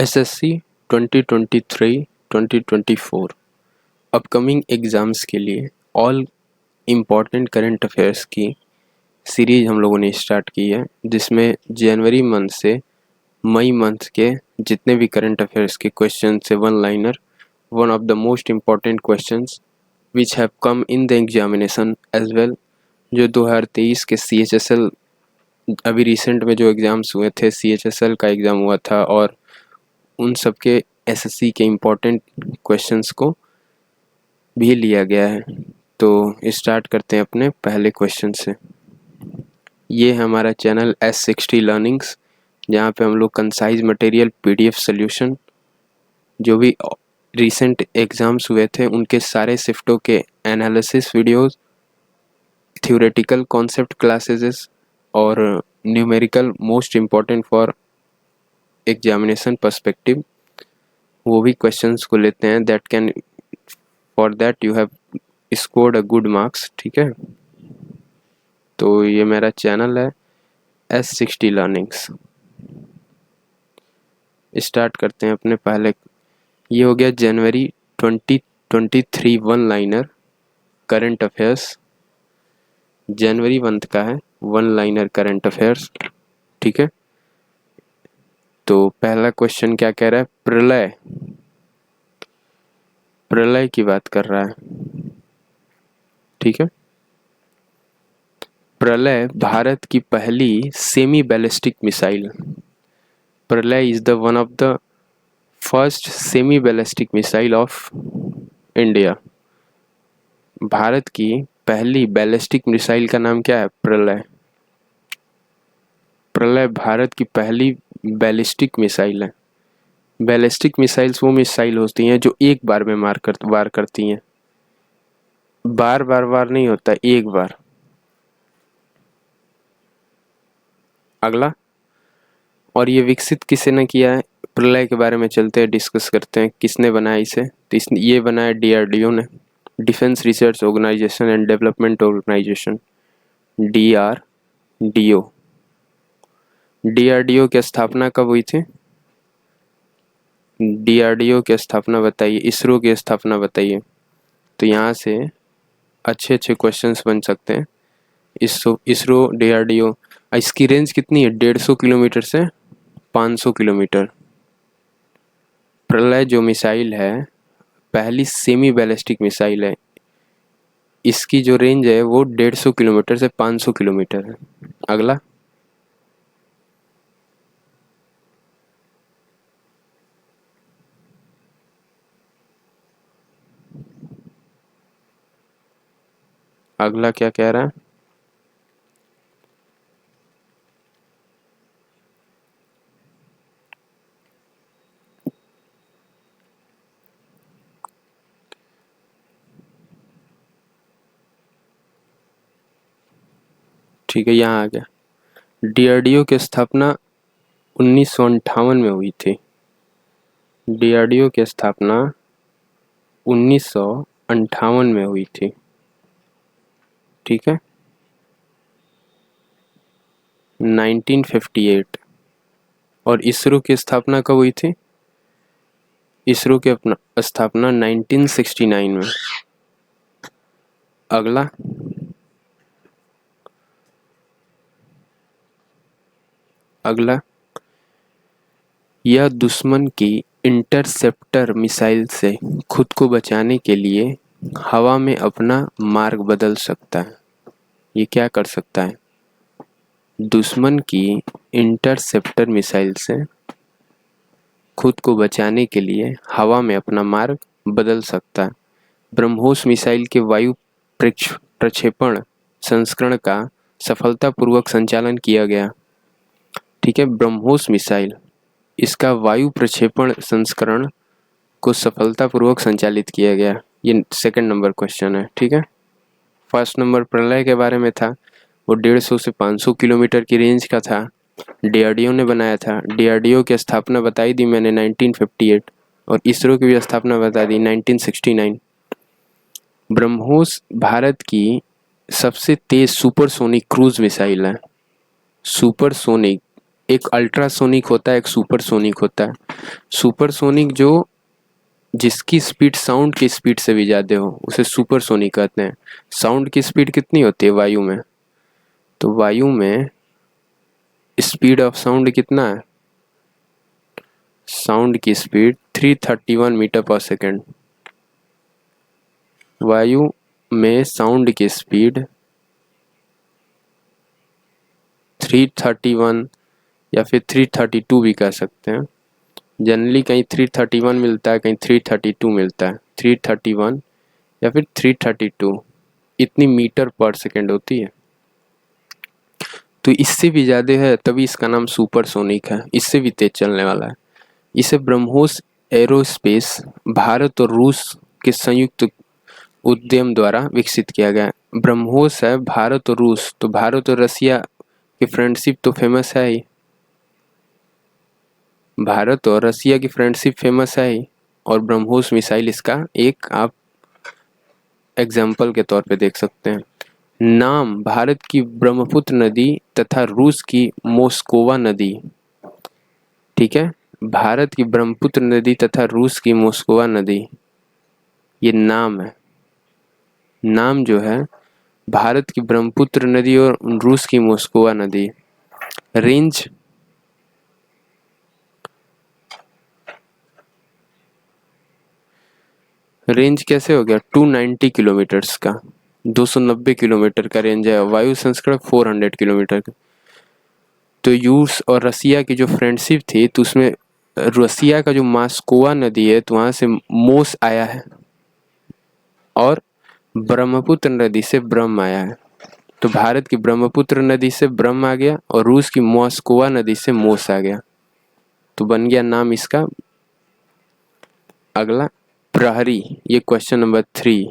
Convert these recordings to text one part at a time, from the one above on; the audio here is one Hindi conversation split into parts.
एसएससी 2023-2024 अपकमिंग एग्ज़ाम्स के लिए ऑल इम्पॉर्टेंट करंट अफेयर्स की सीरीज़ हम लोगों ने स्टार्ट की है, जिसमें जनवरी मंथ से मई मंथ के जितने भी करंट अफेयर्स के क्वेश्चन से one liner, one of the most important questions which have come in the examination as well. जो 2023 के CHSL अभी रिसेंट में जो एग्ज़ाम्स हुए थे, CHSL का एग्ज़ाम हुआ था और उन सब के एसएससी के इम्पोर्टेंट क्वेश्चंस को भी लिया गया है। तो स्टार्ट करते हैं अपने पहले क्वेश्चन से। ये है हमारा चैनल S60 लर्निंग्स, जहाँ पे हम लोग कंसाइज मटेरियल PDF सॉल्यूशन, जो भी रिसेंट एग्ज़ाम्स हुए थे उनके सारे शिफ्टों के analysis videos, theoretical concept classes और numerical most important for examination perspective, वो भी क्वेश्चंस को लेते हैं। That can for that you have scored a good marks. ठीक है, तो ये मेरा चैनल है S60 लर्निंग्स। स्टार्ट करते हैं अपने पहले। ये हो गया जनवरी 2023 वन लाइनर करंट अफेयर्स। जनवरी मंथ का है वन लाइनर करंट अफेयर्स। ठीक है, तो पहला क्वेश्चन क्या कह रहा है? प्रलय, प्रलय की बात कर रहा है। ठीक है, प्रलय भारत की पहली सेमी बैलिस्टिक मिसाइल। प्रलय is the one of the first semi ballistic missile of India. Bharat की पहली बैलिस्टिक मिसाइल का नाम क्या है? प्रलय। प्रलय भारत की पहली बैलिस्टिक मिसाइल है। बैलिस्टिक मिसाइल्स वो मिसाइल होती हैं जो एक बार में वार करती हैं। बार बार वार नहीं होता, एक बार। अगला, और ये विकसित किसने ने किया है? प्रलय के बारे में चलते हैं, डिस्कस करते हैं किसने बनाया इसे। तो ये बनाया DRDO ने, defence research organisation and development organisation, DRDO। DRDO की स्थापना कब हुई थी? DRDO की स्थापना बताइए, इसरो की स्थापना बताइए। तो यहाँ से अच्छे अच्छे क्वेश्चंस बन सकते हैं। इसरो DRDO, इसकी रेंज कितनी है? 150 किलोमीटर से 500 किलोमीटर। प्रलय जो मिसाइल है पहली सेमी बैलिस्टिक मिसाइल है, इसकी जो रेंज है वो 150 किलोमीटर से 500 किलोमीटर है। अगला, अगला क्या कह रहा है? ठीक है, यहाँ आ गया। DRDO की स्थापना 1958 में हुई थी। DRDO की स्थापना 1958 में हुई थी। ठीक है, 1958। और इसरो की स्थापना कब हुई थी? इसरो की अपना स्थापना 1969 में। अगला, अगला, यह दुश्मन की इंटरसेप्टर मिसाइल से खुद को बचाने के लिए हवा में अपना मार्ग बदल सकता है। ये क्या कर सकता है? दुश्मन की इंटरसेप्टर मिसाइल से खुद को बचाने के लिए हवा में अपना मार्ग बदल सकता है। ब्रह्मोस मिसाइल के वायु प्रक्षेपण संस्करण का सफलतापूर्वक संचालन किया गया। ठीक है, ब्रह्मोस मिसाइल, इसका वायु प्रक्षेपण संस्करण को सफलतापूर्वक संचालित किया गया। ये सेकंड नंबर क्वेश्चन है। ठीक है, फर्स्ट नंबर प्रलय के बारे में था, वो 150 से 500 किलोमीटर की रेंज का था, DRDO ने बनाया था। DRDO की स्थापना बताई दी मैंने 1958, और इसरो की भी स्थापना बता दी 1969। ब्रह्मोस भारत की सबसे तेज सुपरसोनिक क्रूज मिसाइल है। सुपरसोनिक एक अल्ट्रासोनिक होता है, एक सुपरसोनिक होता है। सुपरसोनिक जो जिसकी स्पीड साउंड की स्पीड से भी ज़्यादा हो उसे सुपरसोनिक कहते हैं। साउंड की स्पीड कितनी होती है वायु में? तो वायु में स्पीड ऑफ साउंड कितना है? साउंड की स्पीड 331 मीटर पर सेकेंड। वायु में साउंड की स्पीड 331 या फिर 332 भी कह सकते हैं। जनरली कहीं 331 मिलता है, कहीं 332 मिलता है। 331 या फिर 332 इतनी मीटर पर सेकेंड होती है। तो इससे भी ज़्यादा है, तभी इसका नाम सुपरसोनिक है। इससे भी तेज चलने वाला है। इसे ब्रह्मोस एरोस्पेस भारत और रूस के संयुक्त उद्यम द्वारा विकसित किया गया है। ब्रह्मोस है भारत और रूस, तो भारत और रसिया की फ्रेंडशिप तो फेमस है ही। भारत और रसिया की फ्रेंडशिप फेमस है ही, और ब्रह्मोस मिसाइल इसका एक आप एग्जाम्पल के तौर पे देख सकते हैं। नाम भारत की ब्रह्मपुत्र नदी तथा रूस की मोस्कोवा नदी। ठीक है, भारत की ब्रह्मपुत्र नदी तथा रूस की मोस्कोवा नदी, ये नाम है। नाम जो है भारत की ब्रह्मपुत्र नदी और रूस की मोस्कोवा नदी। रेंज रेंज कैसे हो गया? 290 किलोमीटर्स का, 290 किलोमीटर का रेंज है। वायु संस्करण 400 किलोमीटर का। तो रूस और रसिया की जो फ्रेंडशिप थी, तो उसमें रसिया का जो मास्कोवा नदी है, तो वहाँ से मोस आया है, और ब्रह्मपुत्र नदी से ब्रह्म आया है। तो भारत की ब्रह्मपुत्र नदी से ब्रह्म आ गया, और रूस की मॉस्कोवा नदी से मोस आ गया, तो बन गया नाम इसका। अगला प्रहरी, ये क्वेश्चन नंबर 3।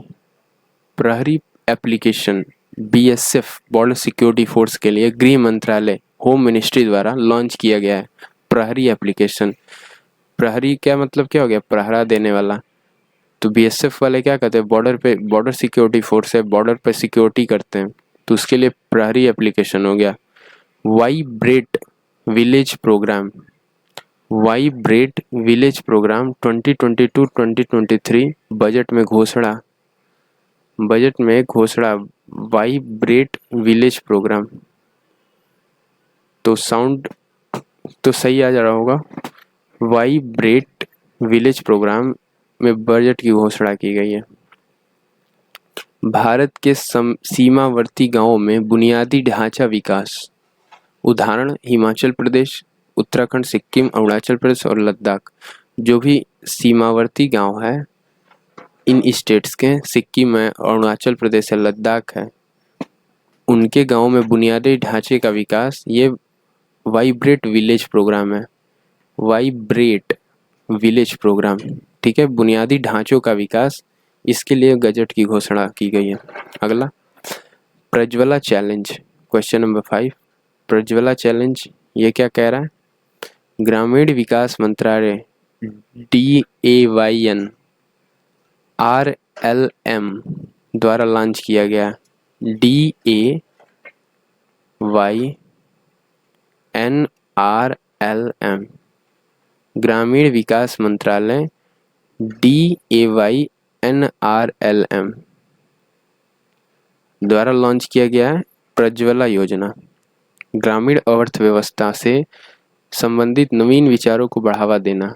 प्रहरी application BSF border security force के लिए गृह मंत्रालय होम मिनिस्ट्री द्वारा लॉन्च किया गया है। प्रहरी एप्लीकेशन, प्रहरी क्या मतलब क्या हो गया? पहरा देने वाला। तो बीएसएफ वाले क्या कहते हैं? बॉर्डर पे, बॉर्डर सिक्योरिटी फोर्स है, बॉर्डर पे सिक्योरिटी करते हैं, तो उसके लिए प्रहरी एप्लीकेशन हो गया। Vibrate village programme, vibrate village programme 2022-2023 budget में घोषणा वाइब्रेट विलेज प्रोग्राम। तो साउंड तो सही आ जा रहा होगा। वाइब्रेट विलेज प्रोग्राम में बजट की घोषणा की गई है। भारत के सीमावर्ती गांवों में बुनियादी ढांचा विकास, उदाहरण हिमाचल प्रदेश, उत्तराखंड, सिक्किम, अरुणाचल प्रदेश और लद्दाख। जो भी सीमावर्ती गांव है इन स्टेट्स के, सिक्किम है, अरुणाचल प्रदेश है, लद्दाख है, उनके गांव में बुनियादी ढांचे का विकास, ये वाइब्रेट विलेज प्रोग्राम है। वाइब्रेट विलेज प्रोग्राम, ठीक है, बुनियादी ढांचों का विकास, इसके लिए बजट की घोषणा की गई है। अगला Prajwala challenge, question number 5। Prajwala challenge ये क्या कह रहा है? ग्रामीण विकास मंत्रालय DAYN RLM द्वारा लॉन्च किया गया। DAYN RLM, ग्रामीण विकास मंत्रालय DAYN RLM द्वारा लॉन्च किया गया है प्रज्वला योजना। ग्रामीण अर्थव्यवस्था से संबंधित नवीन विचारों को बढ़ावा देना।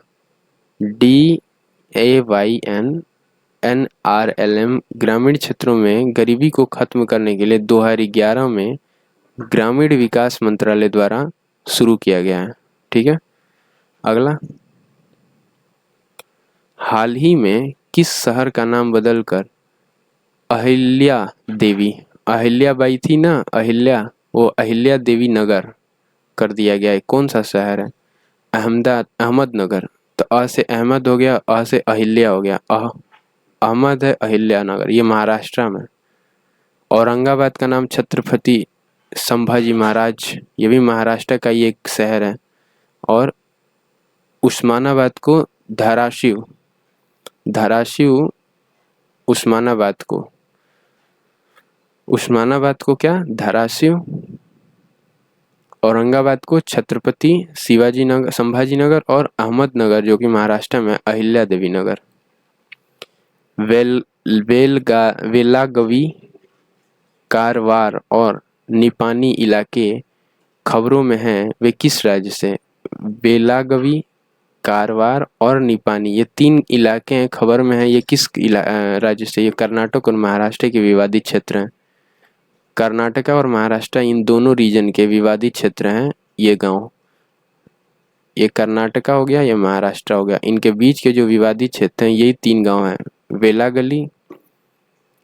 DAYN RLM ग्रामीण क्षेत्रों में गरीबी को खत्म करने के लिए 2011 में ग्रामीण विकास मंत्रालय द्वारा शुरू किया गया है। ठीक है, अगला हाल ही में किस शहर का नाम बदलकर अहिल्या देवी, अहिल्याबाई थी ना अहिल्या, वो अहिल्या देवी नगर कर दिया गया है? कौन सा शहर है? अहमदनगर। तो अ से अहमद हो गया, अ से अहिल्या हो गया, अहमद है, अहिल्या नगर, ये महाराष्ट्र में। औरंगाबाद का नाम छत्रपति संभाजी महाराज, ये भी महाराष्ट्र का ही एक शहर है। और उस्मानाबाद को धाराशिव, धाराशिव उस्मानाबाद को क्या? धाराशिव। औरंगाबाद को छत्रपति शिवाजी नगर, संभाजी नगर और अहमदनगर जो कि महाराष्ट्र में अहिल्या देवी नगर। बेलागवी, कारवार और निपानी इलाके खबरों में हैं, वे किस राज्य से? बेलागवी, कारवार और निपानी, ये 3 इलाके हैं खबर में हैं, ये किस राज्य से? ये कर्नाटक और महाराष्ट्र के विवादित क्षेत्र हैं। कर्नाटका और महाराष्ट्र इन दोनों रीजन के विवादित क्षेत्र हैं ये गांव। ये कर्नाटका हो गया, ये महाराष्ट्र हो गया, इनके बीच के जो विवादित क्षेत्र हैं यही 3 गांव हैं,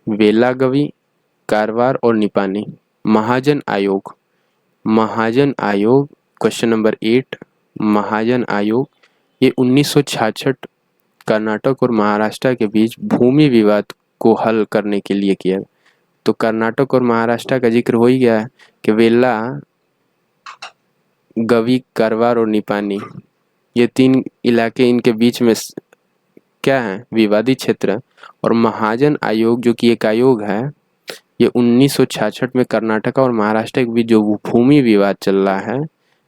बेलागवी, कारवार और निपानी। महाजन आयोग, क्वेश्चन नंबर 8, महाजन आयोग ये 1966 कर्नाटक और महाराष्ट्र के बीच भूमि विवाद को हल करने के लिए किया। तो कर्नाटक और महाराष्ट्र का जिक्र हो ही गया है कि वेला, गवी, कारवार और निपानी ये 3 इलाके, इनके बीच में क्या है? विवादित क्षेत्र। और महाजन आयोग जो कि एक आयोग है, ये 1966 में कर्नाटक और महाराष्ट्र के बीच जो भूमि विवाद चल रहा है,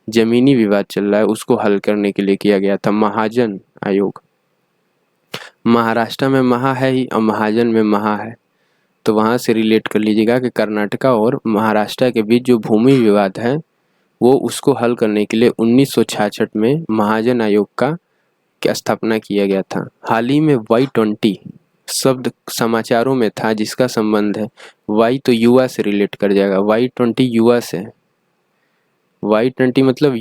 जमीनी विवाद चल रहा है, उसको हल करने के लिए किया गया था महाजन आयोग। महाराष्ट्र में महा है ही और महाजन में महा है, तो वहाँ से रिलेट कर लीजिएगा कि कर्नाटका और महाराष्ट्र के बीच जो भूमि विवाद है वो उसको हल करने के लिए 1966 में महाजन आयोग का स्थापना किया गया था। हाल ही में Y20 शब्द समाचारों में था जिसका संबंध है Y तो युवा से रिलेट कर जाएगा, Y20 युवा से, Y20 मतलब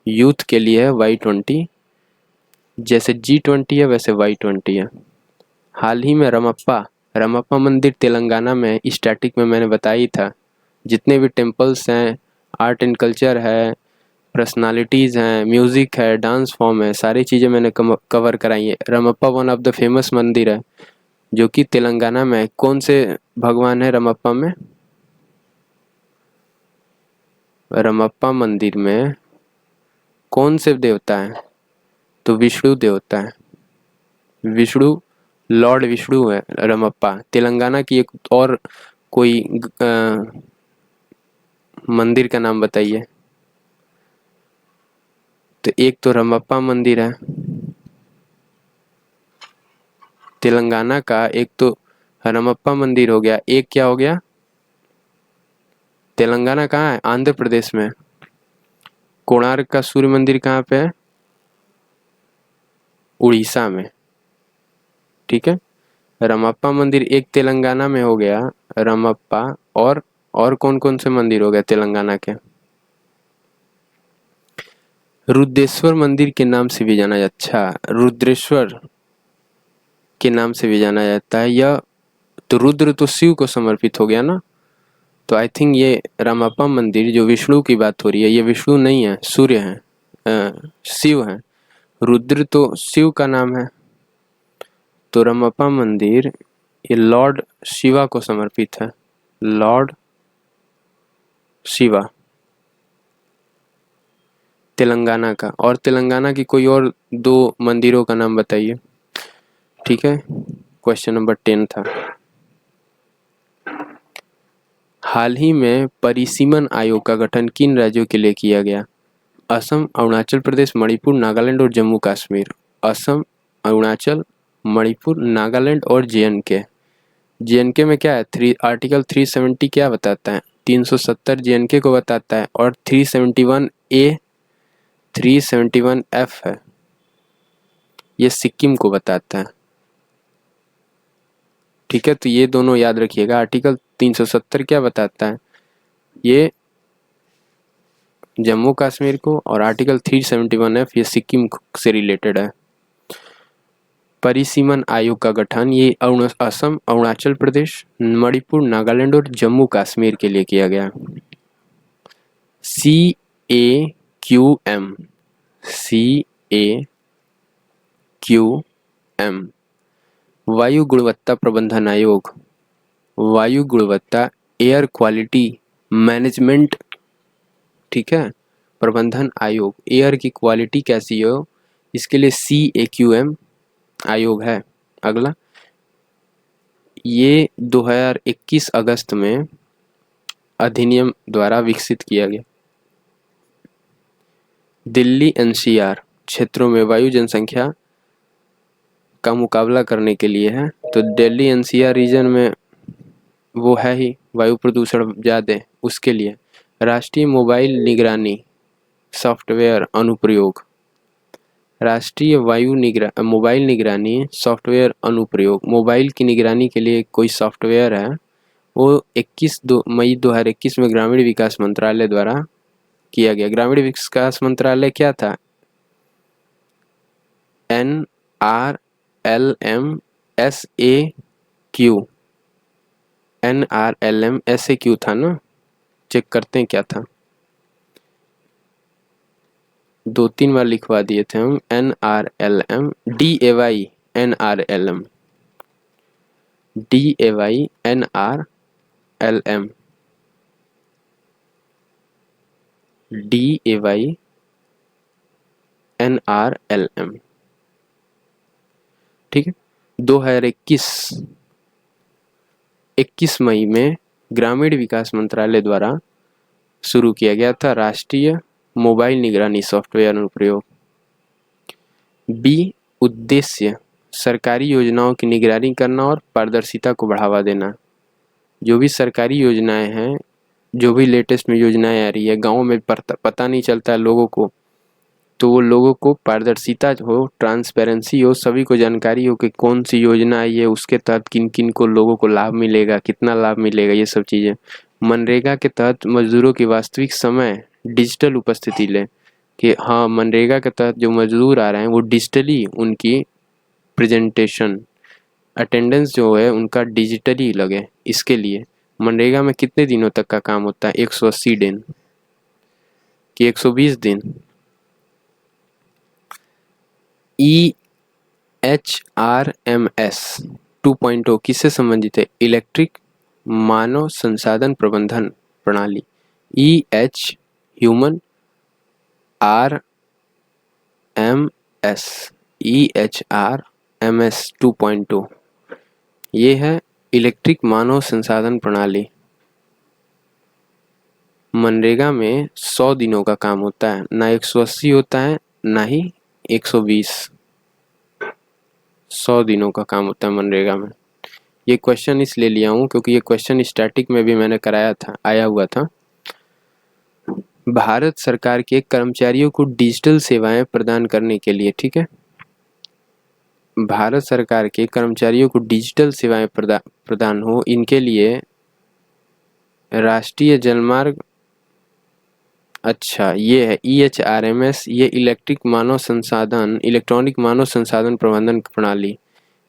यूथ के लिए है Y20, जैसे G20 है वैसे Y20 है। हाल ही में रमप्पा मंदिर तेलंगाना में, स्टैटिक में मैंने बताया ही था, जितने भी टेम्पल्स हैं, आर्ट एंड कल्चर है, पर्सनालिटीज़ हैं, म्यूज़िक है, डांस फॉर्म है, सारी चीज़ें मैंने कवर कराई है। Ramappa one of the famous मंदिर है जो कि तेलंगाना में है। कौन से भगवान है रमप्पा में? रमप्पा मंदिर में कौन से देवता है? तो विष्णु देवता है, विष्णु, लॉर्ड विष्णु है रमप्पा। तेलंगाना की एक और कोई मंदिर का नाम बताइए। तो एक तो रमप्पा मंदिर है तेलंगाना का, एक तो रमप्पा मंदिर हो गया, एक क्या हो गया? तेलंगाना कहाँ है? आंध्र प्रदेश में। कोणार्क का सूर्य मंदिर कहाँ पे है? उड़ीसा में। ठीक है, रमप्पा मंदिर एक तेलंगाना में हो गया, रमप्पा, और कौन कौन से मंदिर हो गए तेलंगाना के? रुद्रेश्वर मंदिर के नाम से भी जाना जाता है, रुद्रेश्वर के नाम से भी जाना जाता है। यह तो रुद्र तो शिव को समर्पित हो गया ना, तो आई थिंक ये रमप्पा मंदिर जो विष्णु की बात हो रही है, ये विष्णु नहीं है, सूर्य है, शिव है। रुद्र तो शिव का नाम है, तो रमप्पा मंदिर ये लॉर्ड शिवा को समर्पित है, लॉर्ड शिवा, तेलंगाना का। और तेलंगाना की कोई और 2 मंदिरों का नाम बताइए। ठीक है, क्वेश्चन नंबर 10 था। हाल ही में परिसीमन आयोग का गठन किन राज्यों के लिए किया गया? असम, अरुणाचल प्रदेश, मणिपुर, नागालैंड और जम्मू कश्मीर। असम, अरुणाचल, मणिपुर, नागालैंड और JNK। JNK में क्या है? आर्टिकल 370 क्या बताता है? 370 JNK को बताता है, और 371A, 371F है, ये सिक्किम को बताता है। ठीक है, तो ये दोनों याद रखिएगा। आर्टिकल 370 क्या बताता है? ये जम्मू कश्मीर को, और आर्टिकल 371F ये सिक्किम से रिलेटेड है। परिसीमन आयोग का गठन ये असम, अरुणाचल प्रदेश, मणिपुर, नागालैंड और जम्मू कश्मीर के लिए किया गया। CAQM, CAQM वायु गुणवत्ता प्रबंधन आयोग, वायु गुणवत्ता, एयर क्वालिटी मैनेजमेंट, ठीक है, प्रबंधन आयोग, एयर की क्वालिटी कैसी हो इसके लिए CAQM आयोग है। अगला, ये 2021 अगस्त में अधिनियम द्वारा विकसित किया गया। दिल्ली एनसीआर क्षेत्रों में वायु जनसंख्या का मुकाबला करने के लिए है। तो दिल्ली एनसीआर रीजन में वो है ही वायु प्रदूषण ज़्यादा, उसके लिए राष्ट्रीय मोबाइल निगरानी सॉफ्टवेयर अनुप्रयोग, राष्ट्रीय मोबाइल निगरानी सॉफ्टवेयर अनुप्रयोग, मोबाइल की निगरानी के लिए कोई सॉफ्टवेयर है, वो 21 मई 2021 में ग्रामीण विकास मंत्रालय द्वारा किया गया। ग्रामीण विकास मंत्रालय क्या था? NRLM-SAQ, NRLM-SAQ था ना, चेक करते हैं क्या था, 2-3 बार लिखवा दिए थे हम। NRLM, DAY NRLM, DAY NRLM, DAY NRLM, ठीक है। 2021 मई में ग्रामीण विकास मंत्रालय द्वारा शुरू किया गया था राष्ट्रीय मोबाइल निगरानी सॉफ्टवेयर अनुप्रयोग। बी, उद्देश्य सरकारी योजनाओं की निगरानी करना और पारदर्शिता को बढ़ावा देना। जो भी सरकारी योजनाएं हैं, जो भी लेटेस्ट में योजनाएं आ रही है, गाँव में पता नहीं चलता है लोगों को, तो वो लोगों को पारदर्शिता हो, ट्रांसपेरेंसी हो, सभी को जानकारी हो कि कौन सी योजना आई है, उसके तहत किन किन को लोगों को लाभ मिलेगा, कितना लाभ मिलेगा, ये सब चीज़ें। मनरेगा के तहत मजदूरों की वास्तविक समय डिजिटल उपस्थिति ले कि हाँ, मनरेगा के तहत जो मजदूर आ रहे हैं वो डिजिटली उनकी प्रेजेंटेशन, अटेंडेंस जो है उनका डिजिटली लगे। इसके लिए मनरेगा में कितने दिनों तक का काम होता है? 180 दिन कि 120 दिन। EHRMS 2.0 किससे संबंधित है? इलेक्ट्रिक मानव संसाधन प्रबंधन प्रणाली। EH ह्यूमन RMS, EHRMS 2.0 ये है इलेक्ट्रिक मानव संसाधन प्रणाली। मनरेगा में 100 दिनों का काम होता है, ना 180 होता है ना ही 120, 100 दिनों का काम होता है मनरेगा में। ये क्वेश्चन इसलिए लिया हूँ क्योंकि ये क्वेश्चन स्टैटिक में भी मैंने कराया था, आया हुआ था। भारत सरकार के कर्मचारियों को डिजिटल सेवाएं प्रदान करने के लिए, ठीक है, भारत सरकार के कर्मचारियों को डिजिटल सेवाएं प्रदान हो, इनके लिए राष्ट्रीय जलमार्ग, अच्छा ये है EHRMS, ये इलेक्ट्रिक मानव संसाधन, इलेक्ट्रॉनिक मानव संसाधन प्रबंधन प्रणाली,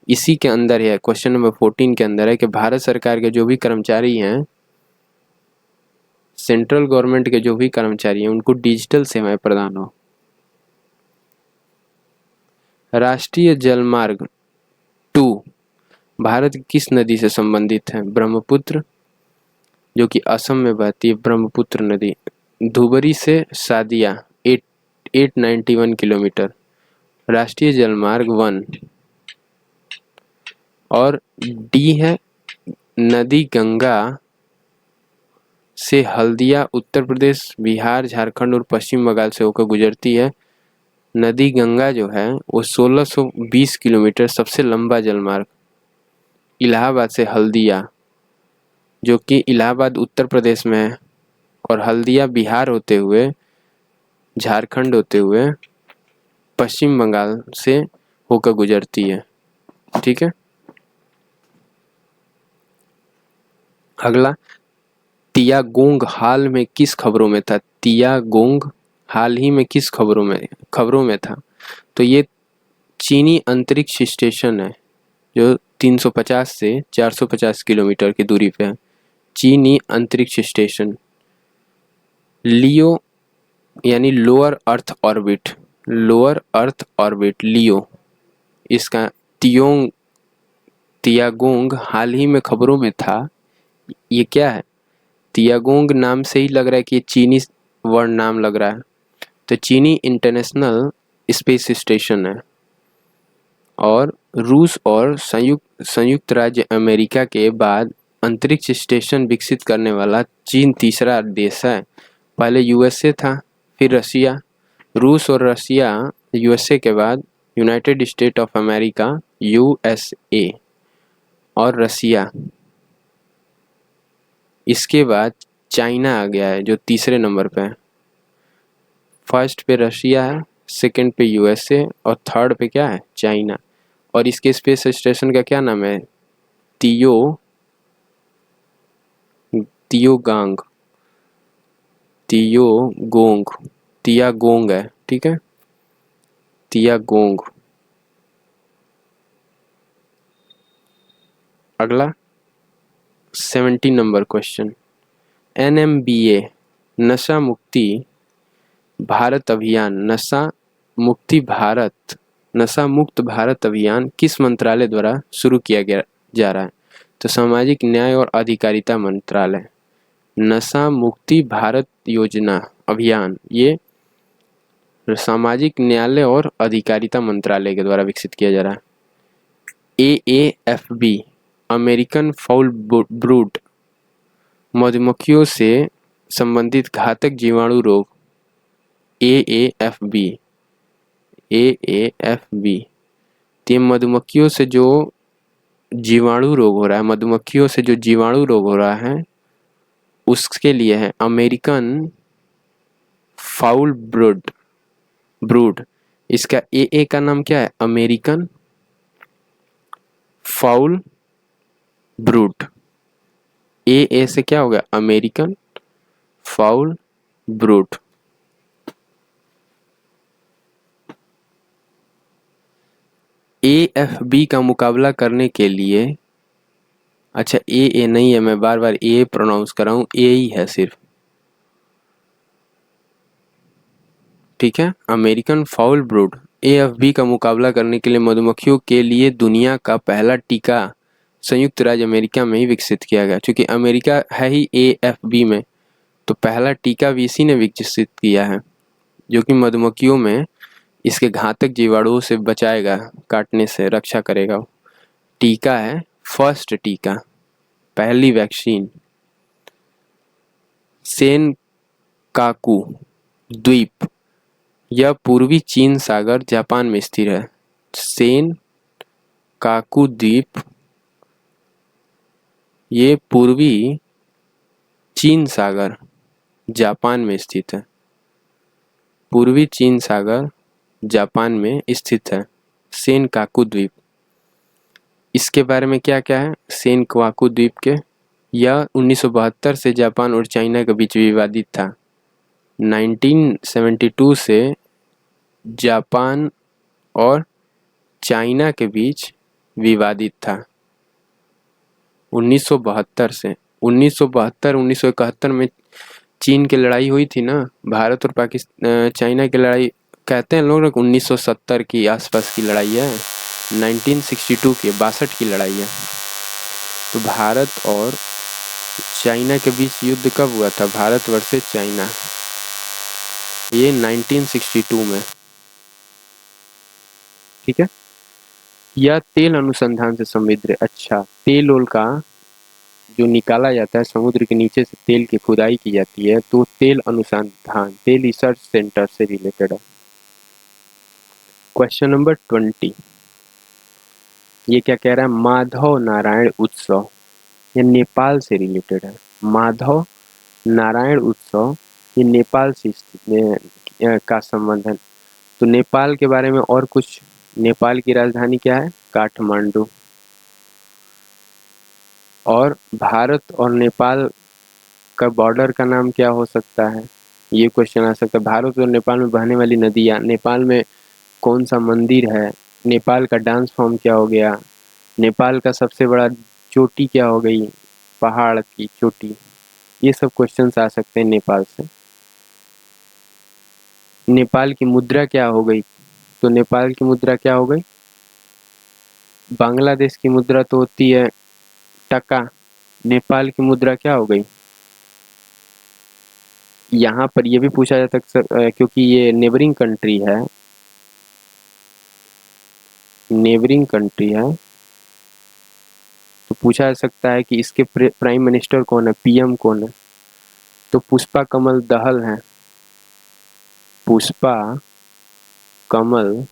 इसी के अंदर है। क्वेश्चन नंबर 14 के अंदर है कि भारत सरकार के जो भी कर्मचारी हैं, सेंट्रल गवर्नमेंट के जो भी कर्मचारी हैं, उनको डिजिटल सेवाएं प्रदान हो। राष्ट्रीय जलमार्ग 2 भारत की किस नदी से संबंधित है? ब्रह्मपुत्र, जो कि असम में बहती है, ब्रह्मपुत्र नदी। धुबरी से सादिया 891 किलोमीटर, राष्ट्रीय जलमार्ग 1। और डी है नदी गंगा से हल्दिया उत्तर प्रदेश, बिहार, झारखंड और पश्चिम बंगाल से होकर गुजरती है। नदी गंगा जो है वो 1620 किलोमीटर, सबसे लंबा जलमार्ग। इलाहाबाद से हल्दिया, जो कि इलाहाबाद उत्तर प्रदेश में है, और हल्दिया बिहार होते हुए, झारखंड होते हुए, पश्चिम बंगाल से होकर गुजरती है, ठीक है। अगला, तियागोंग हाल में किस खबरों में था? तियागोंग हाल ही में किस खबरों में था? तो ये चीनी अंतरिक्ष स्टेशन है जो 350 से 450 किलोमीटर की दूरी पे है। चीनी अंतरिक्ष स्टेशन, लियो यानी lower earth orbit, lower earth orbit LEO, इसका तियागोंग हाल ही में खबरों में था। ये क्या है? तियागोंग नाम से ही लग रहा है कि ये चीनी वर्ड नाम लग रहा है। तो चीनी इंटरनेशनल स्पेस स्टेशन है, और रूस और संयुक्त राज्य अमेरिका के बाद अंतरिक्ष स्टेशन विकसित करने वाला चीन तीसरा देश है। पहले यूएसए था, फिर रसिया। रूस और रसिया यूएसए के बाद United state of America USA और रसिया, इसके बाद चाइना आ गया है जो तीसरे नंबर पे है। फर्स्ट पे रशिया है, सेकंड पे यूएसए और थर्ड पे क्या है, चाइना। और इसके स्पेस स्टेशन का क्या नाम है, तियोगांग तियोगोंग तियागोंग है, ठीक है, तियागोंग। अगला 70 नंबर क्वेश्चन, NMBA नशा मुक्ति भारत अभियान, नशा मुक्त भारत अभियान किस मंत्रालय द्वारा शुरू किया गया जा रहा है? तो सामाजिक न्याय और अधिकारिता मंत्रालय। नशा मुक्ति भारत योजना अभियान ये सामाजिक न्याय और अधिकारिता मंत्रालय के द्वारा विकसित किया जा रहा है। AAFB अमेरिकन फाउल ब्रूड मधुमक्खियों से संबंधित घातक जीवाणु रोग। AAFB ये मधुमक्खियों से जो जीवाणु रोग हो रहा है, उसके लिए है अमेरिकन फाउल ब्रूड। इसका AA का नाम क्या है, अमेरिकन फाउल ब्रूड। AA से क्या हो गया, अमेरिकन फाउल ब्रूड। AFB का मुकाबला करने के लिए, अच्छा AA नहीं है, मैं बार बार AA प्रोनाउंस कर रहा हूँ, A ही है सिर्फ, ठीक है, अमेरिकन फाउल ब्रूड। AFB का मुकाबला करने के लिए मधुमक्खियों के लिए दुनिया का पहला टीका संयुक्त राज्य अमेरिका में ही विकसित किया गया। क्योंकि अमेरिका है ही AFB में, तो पहला टीका भी इसी ने विकसित किया है, जो कि मधुमक्खियों में इसके घातक जीवाणुओं से बचाएगा, काटने से रक्षा करेगा। टीका है फर्स्ट टीका, पहली वैक्सीन। सेनकाकू द्वीप यह पूर्वी चीन सागर जापान में स्थित है। सेनकाकू द्वीप ये पूर्वी चीन सागर जापान में स्थित है। पूर्वी चीन सागर जापान में स्थित है सेनकाकू द्वीप। इसके बारे में क्या क्या है सेनकाकू द्वीप के, यह 1972 से जापान और चाइना के बीच विवादित था। 1972 से जापान और चाइना के बीच विवादित था। 1972 से 1971 में चीन की लड़ाई हुई थी ना, भारत और पाकिस्तान चाइना की लड़ाई, कहते हैं लोग 1970 की आसपास की लड़ाई है, 1962 की 62 की लड़ाई है। तो भारत और चाइना के बीच युद्ध कब हुआ था, भारत वर्सेस चाइना, ये 1962 में, ठीक है। यह तेल अनुसंधान से समृद्ध है। अच्छा, तेल ओल का जो निकाला जाता है समुद्र के नीचे से, तेल की खुदाई की जाती है, तो तेल अनुसंधान, तेल रिसर्च सेंटर से रिलेटेड है। क्वेश्चन नंबर 20, ये क्या कह रहा है, माधव नारायण उत्सव, ये नेपाल से रिलेटेड है। माधव नारायण उत्सव ये नेपाल से का संबंध है। तो नेपाल के बारे में और कुछ, नेपाल की राजधानी क्या है, काठमांडू। और भारत और नेपाल का बॉर्डर का नाम क्या हो सकता है, ये क्वेश्चन आ सकता है। भारत और नेपाल में बहने वाली नदियाँ, नेपाल में कौन सा मंदिर है, नेपाल का डांस फॉर्म क्या हो गया, नेपाल का सबसे बड़ा चोटी क्या हो गई, पहाड़ की चोटी, ये सब क्वेश्चंस आ सकते हैं नेपाल से। नेपाल की मुद्रा क्या हो गई, तो नेपाल की मुद्रा क्या हो गई, बांग्लादेश की मुद्रा तो होती है टका, नेपाल की मुद्रा क्या हो गई। यहाँ पर यह भी पूछा जा सकता है, क्योंकि ये नेबरिंग कंट्री है, तो पूछा जा सकता है कि इसके प्राइम मिनिस्टर कौन है, पीएम कौन है। तो पुष्पा कमल दहल है, पुष्पा कमल,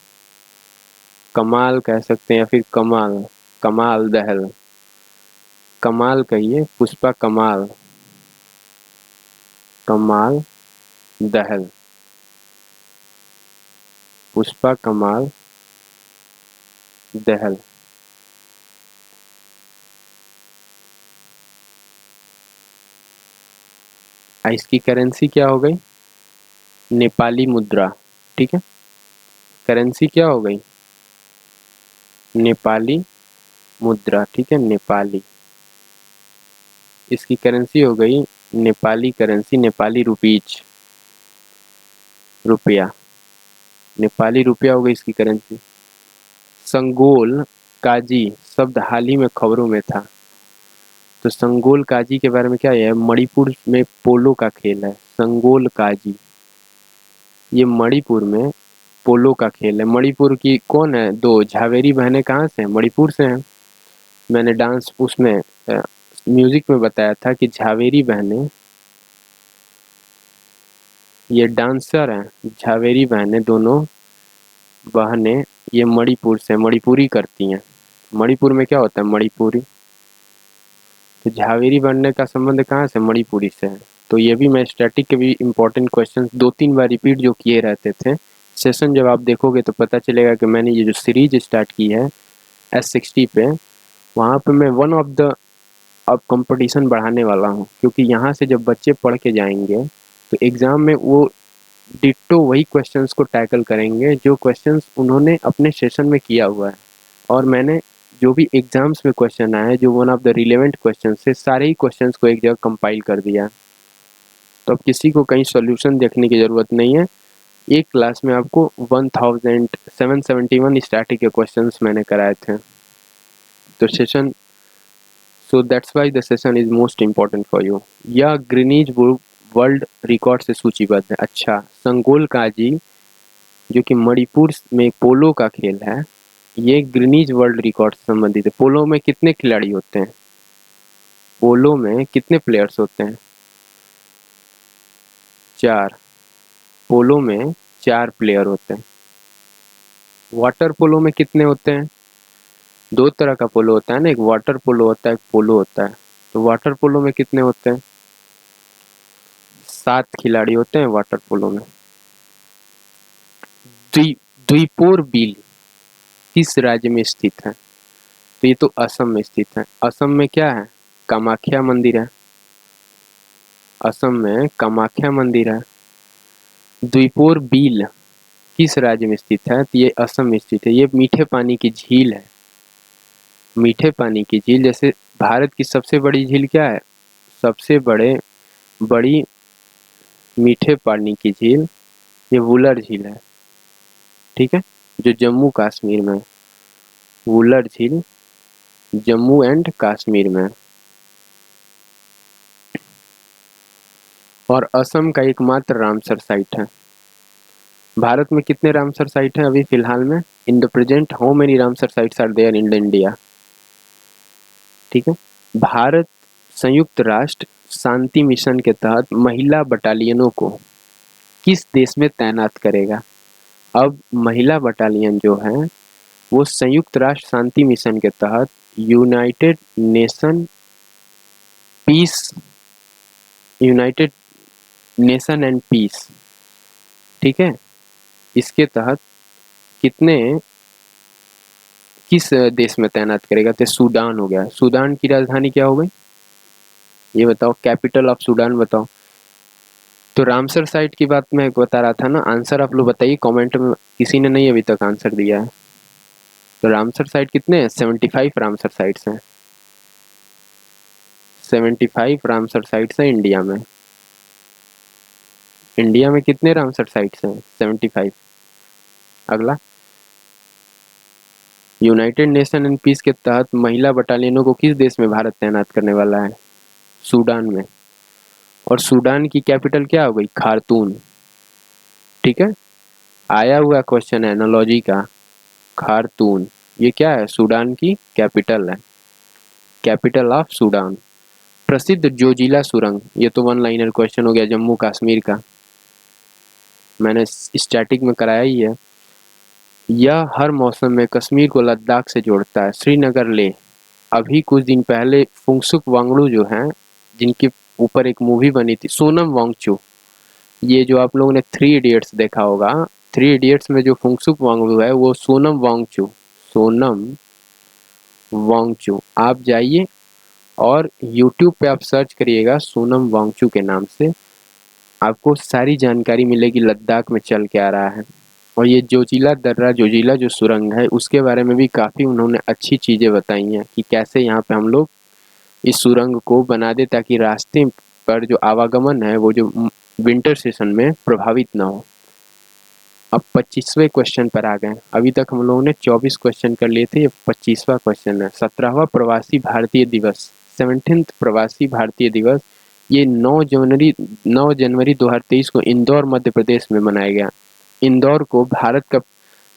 कमाल कह सकते हैं या फिर कमाल, कमाल दहल, कमाल कहिए, पुष्पा कमाल, कमाल दहल, पुष्पा कमाल दहल। इसकी करेंसी क्या हो गई, नेपाली मुद्रा। ठीक है, करेंसी क्या हो गई, नेपाली मुद्रा। ठीक है, नेपाली, इसकी करेंसी हो गई नेपाली करेंसी, नेपाली रुपीज, रुपया, नेपाली रुपया हो गई इसकी करेंसी। संगोल काजी शब्द हाल ही में खबरों में था, तो संगोल काजी के बारे में क्या है, मणिपुर में पोलो का खेल है, संगोल काजी, ये मणिपुर में पोलो का खेल है। मणिपुर की कौन है, दो झावेरी बहनें कहाँ से हैं, मणिपुर से हैं। मैंने डांस उसमें म्यूजिक में बताया था कि झावेरी बहनें, ये डांसर हैं, झावेरी बहनें, दोनों बहनें ये मणिपुर से, मणिपुरी करती हैं। मणिपुर में क्या होता है, मणिपुरी। तो झावेरी बनने का संबंध कहाँ से, मणिपुरी से है। तो ये भी मैं स्टैटिक के भी इम्पोर्टेंट क्वेश्चन 2-3 बार रिपीट जो किए रहते थे, सेशन जब आप देखोगे तो पता चलेगा कि मैंने ये जो सीरीज स्टार्ट की है S60 पे, वहाँ पे मैं वन ऑफ द अब कंपटीशन बढ़ाने वाला हूँ, क्योंकि यहाँ से जब बच्चे पढ़ के जाएंगे तो एग्ज़ाम में वो डिट्टो वही क्वेश्चंस को टैकल करेंगे जो क्वेश्चंस उन्होंने अपने सेशन में किया हुआ है। और मैंने जो भी एग्जाम्स में क्वेश्चन आए जो one of the relevant question से, सारे ही क्वेश्चंस को एक जगह कंपाइल कर दिया। तो अब किसी को कहीं सॉल्यूशन देखने की ज़रूरत नहीं है, एक क्लास में आपको 1771 स्टैटिक के क्वेश्चंस मैंने कराए थे। तो session, so that's why the session is most important for you. यह ग्रीनिज बुक वर्ल्ड रिकॉर्ड से सूचीबद्ध है। अच्छा, संगोल काजी जो कि मणिपुर में पोलो का खेल है, ये ग्रीनिज वर्ल्ड रिकॉर्ड से संबंधित है। पोलो में कितने खिलाड़ी होते हैं, पोलो में कितने प्लेयर्स होते हैं, 4। पोलो में 4 प्लेयर होते हैं। वाटर पोलो में कितने होते हैं, 2 तरह का पोलो होता है ना, एक वाटर पोलो होता है, एक पोलो होता है। तो वाटर पोलो में कितने होते हैं, 7 खिलाड़ी होते हैं वाटर पोलो में। द्विपुर बिल किस राज्य में स्थित है, तो ये तो असम में स्थित है। असम में क्या है, कामाख्या मंदिर है, असम में कामाख्या मंदिर है। द्विपुर बिल किस राज्य में स्थित है, तो ये असम में स्थित है। ये मीठे पानी की झील है, मीठे पानी की झील। जैसे भारत की सबसे बड़ी झील क्या है, सबसे बड़ी मीठे पानी की झील ये वुलर झील है। ठीक है, जो जम्मू कश्मीर में, वुलर झील जम्मू एंड कश्मीर में। और असम का एकमात्र रामसर साइट है। भारत में कितने रामसर साइट हैं अभी फिलहाल में, in the present how many Ramsar sites are there in India. ठीक है, भारत संयुक्त राष्ट्र शांति मिशन के तहत महिला बटालियनों को किस देश में तैनात करेगा। अब महिला बटालियन जो है वो संयुक्त राष्ट्र शांति मिशन के तहत यूनाइटेड नेशन एंड पीस, ठीक है, इसके तहत किस देश में तैनात करेगा, तो सूडान हो गया। सूडान की राजधानी क्या हो गई, ये बताओ, कैपिटल ऑफ सूडान बताओ। तो रामसर साइट की बात मैं बता रहा था ना, आंसर आप लोग बताइए कमेंट में, किसी ने नहीं अभी तक आंसर दिया है। तो रामसर साइट कितने हैं, 75 रामसर साइट्स हैं, 75 रामसर साइट्स हैं इंडिया में। इंडिया में कितने रामसर साइट्स हैं, 75। अगला, यूनाइटेड नेशन एंड पीस के तहत महिला बटालियनों को किस देश में भारत तैनात करने वाला है, सूडान में। और सूडान की कैपिटल क्या हो गई, खार्तूम। ठीक है, आया हुआ क्वेश्चन है एनालॉजी का, खार्तूम ये क्या है, सूडान की कैपिटल है। Capital of Sudan. प्रसिद्ध जोजिला सुरंग, ये तो वन लाइनर क्वेश्चन हो गया जम्मू कश्मीर का, मैंने स्टैटिक में कराया ही है। यह हर मौसम में कश्मीर को लद्दाख से जोड़ता है। श्रीनगर ले, अभी कुछ दिन पहले फुंगसुक वांगडू जो हैं, जिनके ऊपर एक मूवी बनी थी, सोनम वांगचू, ये जो आप लोगों ने थ्री इडियट्स देखा होगा, थ्री इडियट्स में जो फुंगसुक वांगडू है वो सोनम वांगचू, सोनम वांगचू। आप जाइए और यूट्यूब पे आप सर्च करिएगा सोनम वांगचू के नाम से, आपको सारी जानकारी मिलेगी लद्दाख में चल के आ रहा है। और ये जोजिला दर्रा, जोजिला जो सुरंग है, उसके बारे में भी काफ़ी उन्होंने अच्छी चीज़ें बताई हैं कि कैसे यहाँ पे हम लोग इस सुरंग को बना दे ताकि रास्ते पर जो आवागमन है वो जो विंटर सेशन में प्रभावित ना हो। अब 25वें क्वेश्चन पर आ गए। अभी तक हम लोगों ने 24 क्वेश्चन कर लिए थे, ये 25वां क्वेश्चन है। 17वां प्रवासी भारतीय दिवस, 17th प्रवासी भारतीय दिवस, ये 9 जनवरी 2023 को इंदौर मध्य प्रदेश में मनाया गया। इंदौर को भारत का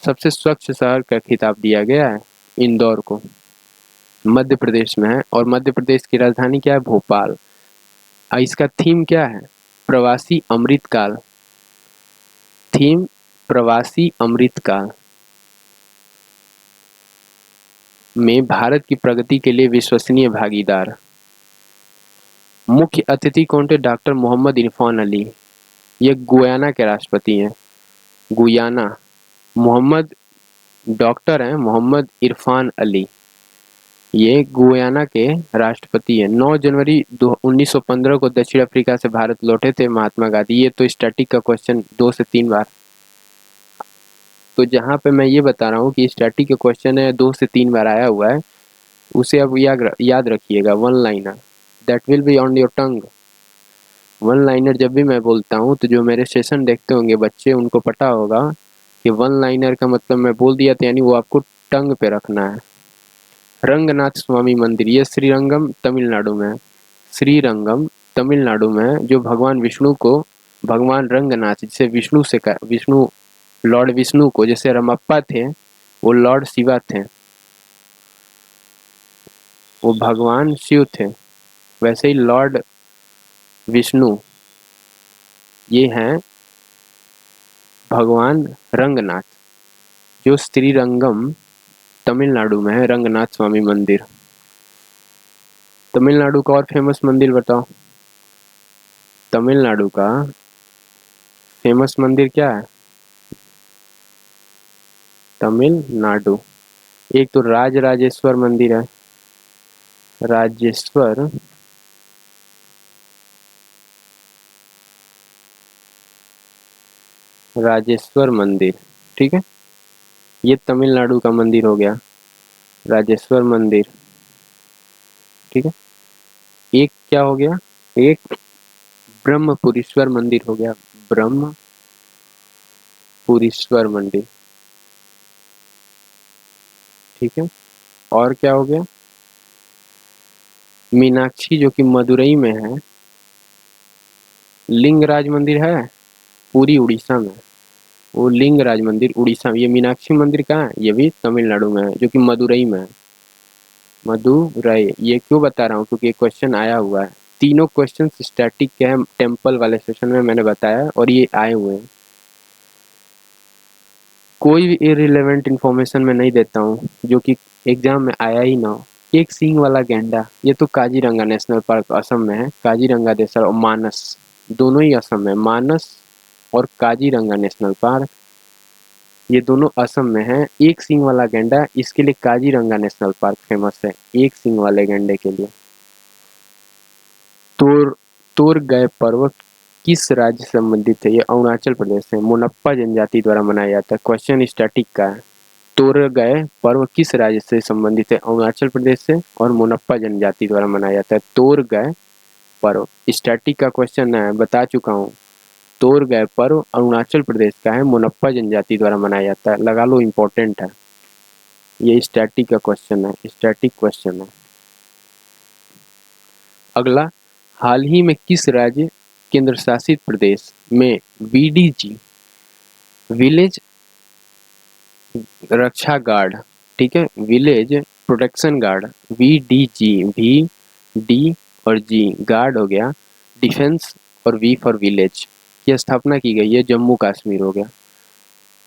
सबसे स्वच्छ शहर का खिताब दिया गया है। इंदौर को मध्य प्रदेश में है और मध्य प्रदेश की राजधानी क्या है? भोपाल। इसका थीम क्या है? प्रवासी अमृतकाल। थीम प्रवासी अमृतकाल में भारत की प्रगति के लिए विश्वसनीय भागीदार। मुख्य अतिथि कौन थे? डॉक्टर मोहम्मद इरफान अली, ये गुयाना के राष्ट्रपति हैं। गुयाना, मोहम्मद डॉक्टर हैं मोहम्मद इरफान अली, ये गुयाना के राष्ट्रपति हैं। 9 जनवरी 1915 को दक्षिण अफ्रीका से भारत लौटे थे महात्मा गांधी। ये तो स्टैटिक का क्वेश्चन 2 से 3 बार, तो जहाँ पे मैं ये बता रहा हूँ कि स्टैटिक का क्वेश्चन है 2 से 3 बार आया हुआ है, उसे अब याद रखिएगा। One liner, that will be on your tongue. One liner जब भी मैं बोलता हूँ तो जो मेरे सेशन देखते होंगे बच्चे, उनको पता होगा कि वन लाइनर का मतलब मैं बोल दिया था, यानी वो आपको टंग पे रखना है। रंगनाथ स्वामी मंदिर, ये श्रीरंगम तमिलनाडु में है। श्रीरंगम तमिलनाडु में है, जो भगवान विष्णु को, भगवान रंगनाथ, जिसे विष्णु लॉर्ड विष्णु को, जैसे रमप्पा थे वो लॉर्ड शिवा थे, वो भगवान शिव थे, वैसे ही लॉर्ड विष्णु ये हैं भगवान रंगनाथ, जो श्रीरंगम तमिलनाडु में है, रंगनाथ स्वामी मंदिर। तमिलनाडु का और फेमस मंदिर बताओ। तमिलनाडु का फेमस मंदिर क्या है? तमिलनाडु, एक तो राजराजेश्वर मंदिर है, राजेश्वर राजेश्वर मंदिर, ठीक है, ये तमिलनाडु का मंदिर हो गया, राजेश्वर मंदिर, ठीक है। एक क्या हो गया? एक ब्रह्मपुरीश्वर मंदिर हो गया, ब्रह्मपुरीश्वर मंदिर, ठीक है। और क्या हो गया? मीनाक्षी, जो कि मदुरई में है। लिंगराज मंदिर है पूरी उड़ीसा में, वो लिंगराज मंदिर उड़ीसा में। ये मीनाक्षी मंदिर कहाँ है? ये भी तमिलनाडु में है, जो कि मदुरई में है। मदुरई, ये क्यों बता रहा हूँ? क्योंकि ये क्वेश्चन आया हुआ है। तीनों क्वेश्चन स्टैटिक के हैं, टेम्पल वाले सेशन में मैंने बताया, और ये आए हुए हैं। कोई भी इररिलेवेंट इन्फॉर्मेशन मैं नहीं देता हूँ जो कि एग्जाम में आया ही ना हो। एक सींग वाला गैंडा, ये तो काजीरंगा नेशनल पार्क असम में है। काजीरंगा देशर और मानस दोनों ही असम में, मानस और काजीरंगा नेशनल पार्क ये दोनों असम में है। एक सींग वाला गैंडा, इसके लिए काजीरंगा नेशनल पार्क फेमस है, एक सींग वाले गैंडे के लिए। तोर गए पर्व किस राज्य से संबंधित है? ये अरुणाचल प्रदेश से मोनप्पा जनजाति द्वारा मनाया जाता है। क्वेश्चन स्टैटिक का है। तोर गए पर्व किस राज्य से संबंधित है? अरुणाचल प्रदेश से, और मोनप्पा जनजाति द्वारा मनाया जाता है। तोर गए पर्व स्टैटिक का क्वेश्चन है, बता चुका हूँ। तोर गए पर्व अरुणाचल प्रदेश का है, मोनप्पा जनजाति द्वारा मनाया जाता है। लगा लो, इम्पोर्टेंट है, ये स्टैटिक का क्वेश्चन है, स्टैटिक क्वेश्चन है। अगला, हाल ही में किस राज्य केंद्र शासित प्रदेश में वीडीजी, विलेज रक्षा गार्ड, ठीक है, village protection guard, VDG, V D और G गार्ड हो गया, डिफेंस और V फॉर विलेज की स्थापना की गई है जम्मू कश्मीर हो गया।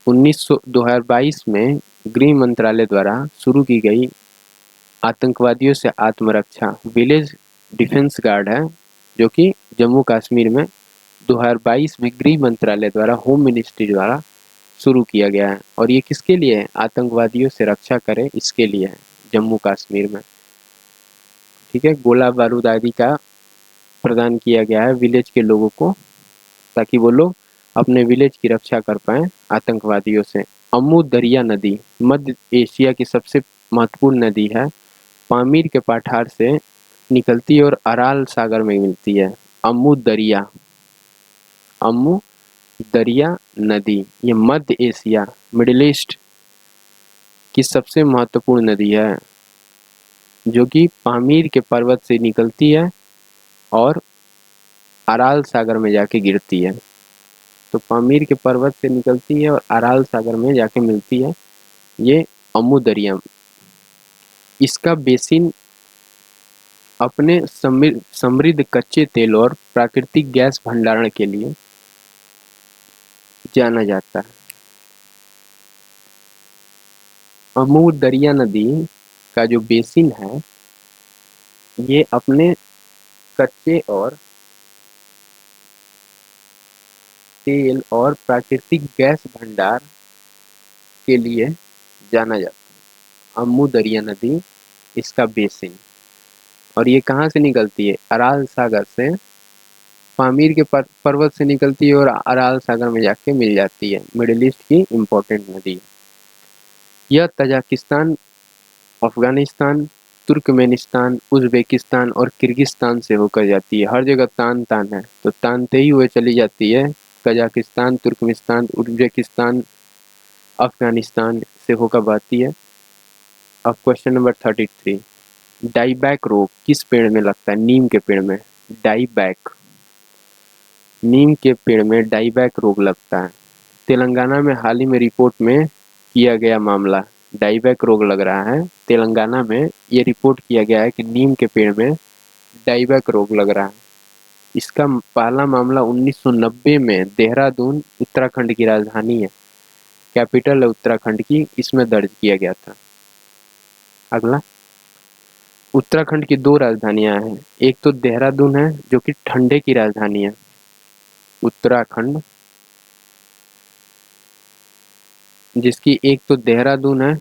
2022 में गृह मंत्रालय द्वारा शुरू की गई आतंकवादियों से आत्मरक्षा विलेज डिफेंस गार्ड है, जो कि जम्मू कश्मीर में 2022 में गृह मंत्रालय द्वारा, होम मिनिस्ट्री द्वारा शुरू किया गया है। और ये किसके लिए है? आतंकवादियों से रक्षा करे इसके लिए है जम्मू कश्मीर में। ठीक है, गोला बारूद आदि का प्रदान किया गया है विलेज के लोगों को, ताकि वो लोग अपने विलेज की रक्षा कर पाएं आतंकवादियों से। अम्मू दरिया नदी मध्य एशिया की सबसे महत्वपूर्ण नदी है, पामीर के पठार से निकलती है और अराल सागर में मिलती है। अम्मू दरिया नदी ये मध्य एशिया, मिडिल ईस्ट की सबसे महत्वपूर्ण नदी है, जो कि पामीर के पर्वत से निकलती है और अराल सागर में जाके गिरती है। तो पामीर के पर्वत से निकलती है और अराल सागर में जाके मिलती है ये अम्मू दरिया। इसका बेसिन अपने समृद्ध कच्चे तेल और प्राकृतिक गैस भंडारण के लिए जाना जाता है। अम्मू दरिया नदी का जो बेसिन है ये अपने कच्चे और तेल और प्राकृतिक गैस भंडार के लिए जाना जाता है। अम्मू दरिया नदी इसका बेसिन, और ये कहाँ से निकलती है? अराल सागर से, पामीर के पर्वत से निकलती है और अराल सागर में जाके मिल जाती है। मिडिल ईस्ट की इम्पोर्टेंट नदी। यह तजाकिस्तान, अफगानिस्तान, तुर्कमेनिस्तान, उज्बेकिस्तान और किर्गिस्तान से होकर जाती है। हर जगह तान तान है, तो तानते ही हुए चली जाती है। कजाकिस्तान, तुर्कमेनिस्तान, उज्बेकिस्तान, अफगानिस्तान से होकर बहती है। अब क्वेश्चन नंबर 33, डाईबैक रोग किस पेड़ में लगता है? नीम के पेड़ में। डाईबैक, नीम के पेड़ में डाईबैक रोग लगता है। तेलंगाना में हाल ही में रिपोर्ट में किया गया मामला, डाईबैक रोग लग रहा है। तेलंगाना में ये रिपोर्ट किया गया है कि नीम के पेड़ में डाईबैक रोग लग रहा है। इसका पहला मामला 1990 में देहरादून, उत्तराखंड की राजधानी है, कैपिटल है उत्तराखंड की, इसमें दर्ज किया गया था। अगला, उत्तराखंड की दो राजधानियां हैं, एक तो देहरादून है जो कि ठंडे की राजधानी है उत्तराखंड, जिसकी एक तो देहरादून है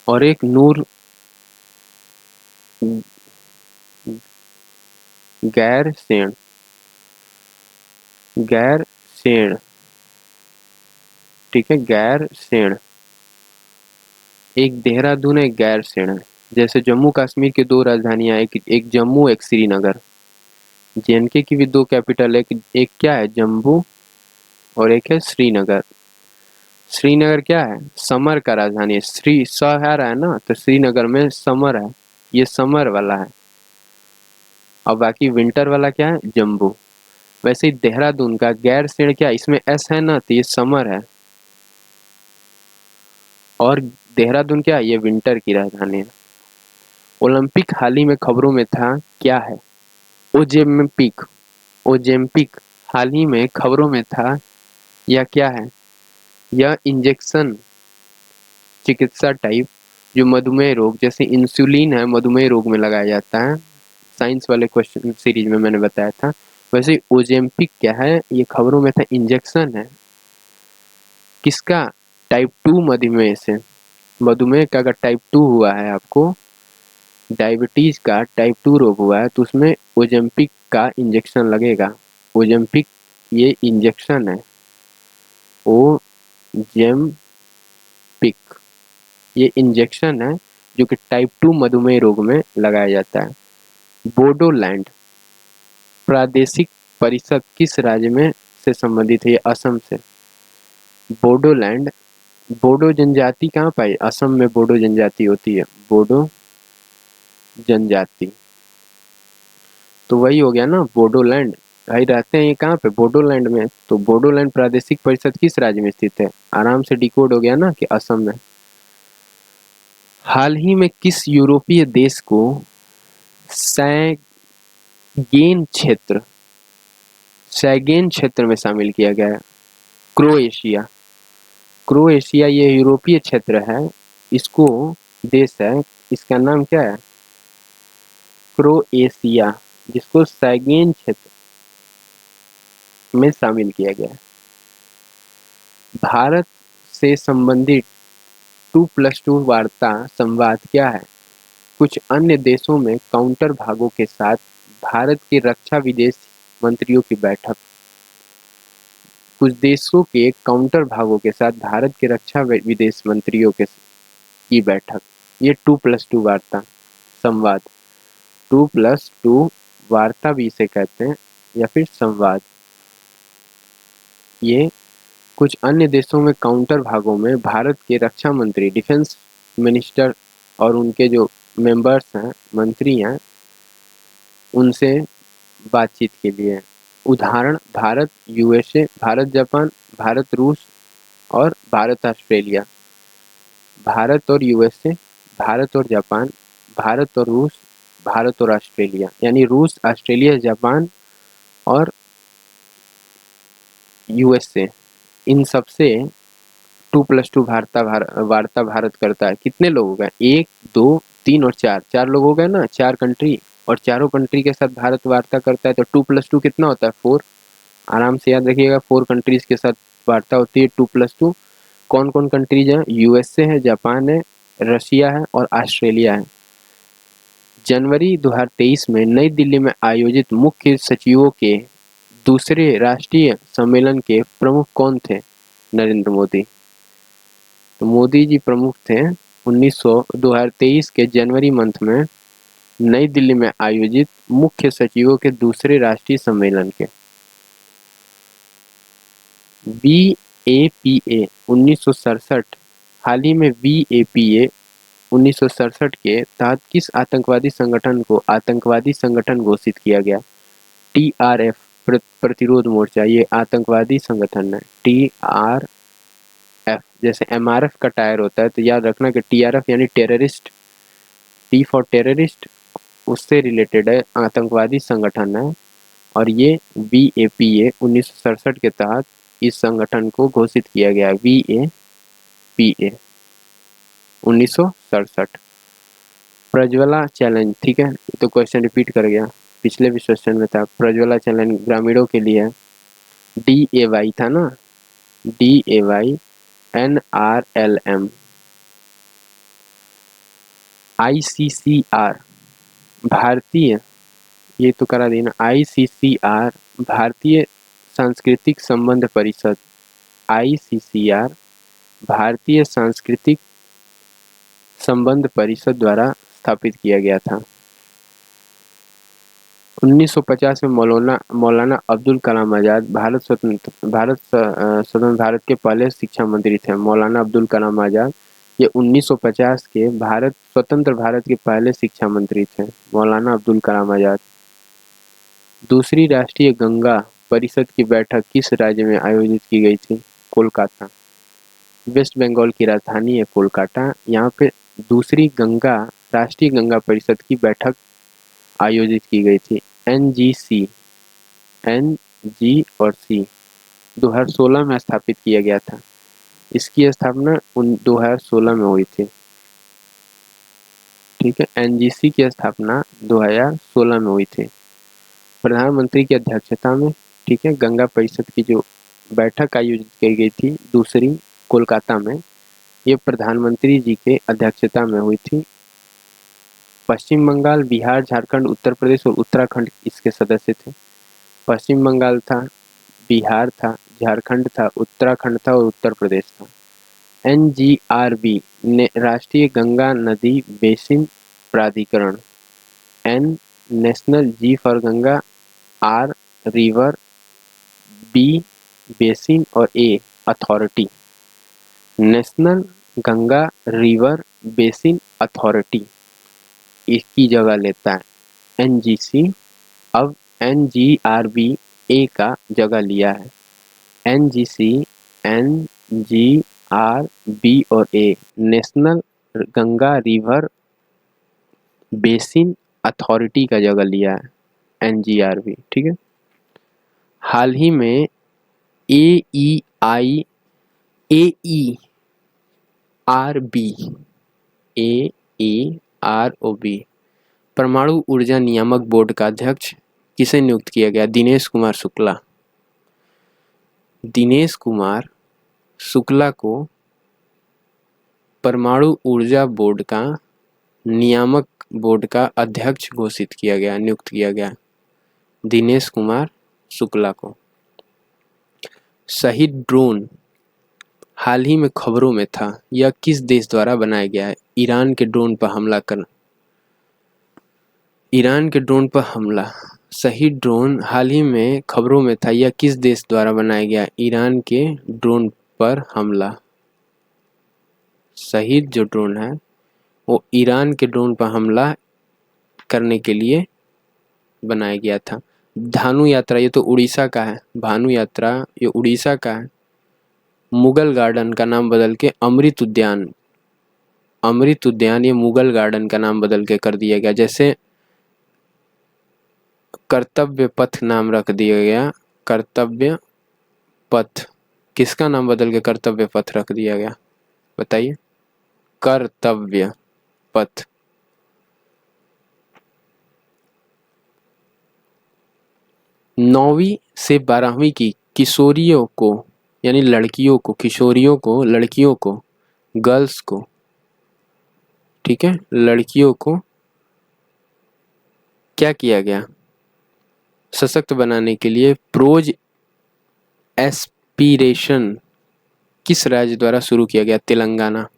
और एक नूर गैरसेन, ठीक है, गैरसेन। एक देहरादून है, एक गैरसेन है। जैसे जम्मू कश्मीर की दो राजधानियां, एक जम्मू, एक श्रीनगर। जेएनके की भी दो कैपिटल है, एक क्या है? जम्मू और एक है श्रीनगर। श्रीनगर क्या है? समर का राजधानी है। श्री शहर है ना, तो श्रीनगर में समर है, ये समर वाला है। और बाकी विंटर वाला क्या है? जम्मू। वैसे ही देहरादून का गैरसेन क्या, इसमें एस है ना, तो ये समर है। और देहरादून क्या है? ये विंटर की राजधानी है। ओलंपिक हाल ही में खबरों में था, क्या है? ओजेम्पिक, ओजेम्पिक हाल ही में खबरों में था, यह क्या है? यह इंजेक्शन चिकित्सा टाइप, जो मधुमेह रोग, जैसे इंसुलिन है, मधुमेह रोग में लगाया जाता है। साइंस वाले क्वेश्चन सीरीज में मैंने बताया था। वैसे ओजेम्पिक क्या है? ये खबरों में था, इंजेक्शन है। किसका? टाइप 2 मधुमेह से। मधुमेह का अगर टाइप 2 हुआ है, आपको डायबिटीज का टाइप 2 रोग हुआ है, तो उसमें ओजेम्पिक का इंजेक्शन लगेगा। ओजेम्पिक ये इंजेक्शन है, ओजेम्पिक ये इंजेक्शन है जो कि टाइप 2 मधुमेह रोग में लगाया जाता है। बोडोलैंड प्रादेशिक परिषद किस राज्य में से संबंधित है? असम से। बोडोलैंड, बोडो जनजाति कहाँ पाई? असम में बोडो जनजाति होती है, बोडो जनजाति। तो वही हो गया ना, बोडोलैंड। भाई रहते हैं ये कहाँ पे? बोडोलैंड में। तो बोडोलैंड प्रादेशिक परिषद किस राज्य में स्थित है? आराम से डिकोड हो गया ना कि असम में। हाल ही में किस यूरोपीय देश को शैंगेन क्षेत्र में शामिल किया गया है? क्रोएशिया। क्रोएशिया ये यूरोपीय क्षेत्र है, इसको देश है, इसका नाम क्या है? क्रोएशिया, जिसको शैंगेन क्षेत्र में शामिल किया गया है। भारत से संबंधित 2+2 वार्ता संवाद क्या है? कुछ अन्य देशों में काउंटर भागों के साथ भारत के रक्षा विदेश मंत्रियों की बैठक। कुछ देशों के काउंटर भागों के साथ भारत के रक्षा विदेश मंत्रियों की बैठक। ये 2+2 वार्ता संवाद, 2+2 वार्ता भी इसे कहते हैं या फिर संवाद। ये कुछ अन्य देशों में काउंटर भागों में भारत के रक्षा मंत्री, डिफेंस मिनिस्टर और उनके जो मेंबर्स हैं, मंत्री हैं, उनसे बातचीत के लिए। उदाहरण भारत यूएसए, भारत जापान, भारत रूस और भारत ऑस्ट्रेलिया। भारत और यूएसए, भारत और जापान, भारत और रूस, भारत और ऑस्ट्रेलिया, यानी रूस, ऑस्ट्रेलिया, जापान और यूएसए, इन सबसे 2+2 वार्ता भारत करता है। कितने लोग हो गए? 1, 2, 3 और 4, 4 लोग हो गए ना, 4 कंट्री, और चारों कंट्री के साथ भारत वार्ता करता है, तो 2+2 कितना होता है? 4। आराम से याद रखिएगा, 4 कंट्रीज के साथ वार्ता होती है 2+2। कौन कौन कंट्रीज हैं? यूएसए है, जापान है, रशिया है और ऑस्ट्रेलिया है। जनवरी 2023 में नई दिल्ली में आयोजित मुख्य सचिवों के दूसरे राष्ट्रीय सम्मेलन के प्रमुख कौन थे? नरेंद्र मोदी। तो मोदी जी प्रमुख थे 2023 के जनवरी मंथ में नई दिल्ली में आयोजित मुख्य सचिवों के दूसरे राष्ट्रीय सम्मेलन के। BAPA 1967, हाल ही में BAPA 1967 के तहत किस आतंकवादी संगठन को आतंकवादी संगठन घोषित किया गया? TRF, प्रतिरोध मोर्चा, ये आतंकवादी संगठन है। TRF, जैसे MRF का टायर होता है, तो याद रखना कि TRF यानी टेररिस्ट, T फॉर टेररिस्ट, उससे रिलेटेड है, आतंकवादी संगठन है। और ये BAPA 1967 के तहत इस संगठन को घोषित किया गया है। BAPA 1967। प्रज्वला चैलेंज, ठीक है, ये तो क्वेश्चन रिपीट कर गया, पिछले भी क्वेश्चन में था। प्रज्वला चैलेंज ग्रामीणों के लिए DAY था ना, DAY NRLM। ICCR भारतीय, ये तो करा देना, ICCR भारतीय सांस्कृतिक संबंध परिषद, ICCR भारतीय सांस्कृतिक संबंध परिषद द्वारा स्थापित किया गया था। 1950 में मौलाना अब्दुल कलाम आज़ाद स्वतंत्र भारत के पहले शिक्षा मंत्री थे। मौलाना अब्दुल कलाम आज़ाद ये 1950 के स्वतंत्र भारत के पहले शिक्षा मंत्री थे, मौलाना अब्दुल कलाम आज़ाद। दूसरी राष्ट्रीय गंगा परिषद की बैठक किस राज्य में आयोजित की गई थी? कोलकाता। वेस्ट बंगाल की राजधानी है कोलकाता। यहाँ पे दूसरी राष्ट्रीय गंगा परिषद की बैठक आयोजित की गई थी। NGC, NG और C 2016 में स्थापित किया गया था। इसकी स्थापना 2016 में हुई थी, ठीक है। NGC की स्थापना 2016 में हुई थी, प्रधानमंत्री की अध्यक्षता में, ठीक है। गंगा परिषद की जो बैठक आयोजित की गई थी दूसरी कोलकाता में, ये प्रधानमंत्री जी के अध्यक्षता में हुई थी। पश्चिम बंगाल, बिहार, झारखंड, उत्तर प्रदेश और उत्तराखंड इसके सदस्य थे। पश्चिम बंगाल था, बिहार था, झारखंड था, उत्तराखंड था और उत्तर प्रदेश था। NGRB ने राष्ट्रीय गंगा नदी बेसिन प्राधिकरण, N national, G for Ganga, R river, B basin और A authority. National Ganga river basin authority इसकी जगह लेता है NGC। अब NGRB A का जगह लिया है। NGC, NGRB और A national Ganga river basin authority का जगह लिया है, एनजीआरबी, ठीक है। हाल ही में AERB परमाणु ऊर्जा नियामक बोर्ड का अध्यक्ष किसे नियुक्त किया गया? दिनेश कुमार शुक्ला। दिनेश कुमार शुक्ला को परमाणु ऊर्जा बोर्ड का नियामक बोर्ड का अध्यक्ष घोषित किया गया, नियुक्त किया गया दिनेश कुमार शुक्ला को। शहीद ड्रोन हाल ही में खबरों में था, यह किस देश द्वारा बनाया गया है? ईरान के ड्रोन पर हमला। शहीद ड्रोन हाल ही में खबरों में था, यह किस देश द्वारा बनाया गया? ईरान के ड्रोन पर हमला। शहीद जो ड्रोन है वो ईरान के ड्रोन पर हमला करने के लिए बनाया गया था। भानु यात्रा, ये तो उड़ीसा का है। भानु यात्रा ये उड़ीसा का है। मुगल गार्डन का नाम बदल के अमृत उद्यान ये मुगल गार्डन का नाम बदल के कर दिया गया। जैसे कर्तव्य पथ नाम रख दिया गया, कर्तव्य पथ, किसका नाम बदल के कर्तव्य पथ रख दिया गया बताइए? कर्तव्य पथ। नौवीं से 12वीं की किशोरियों को यानी लड़कियों को, किशोरियों को, लड़कियों को, गर्ल्स को, ठीक है, लड़कियों को क्या किया गया? सशक्त बनाने के लिए प्रोज एस्पिरेशन किस राज्य द्वारा शुरू किया गया? तेलंगाना।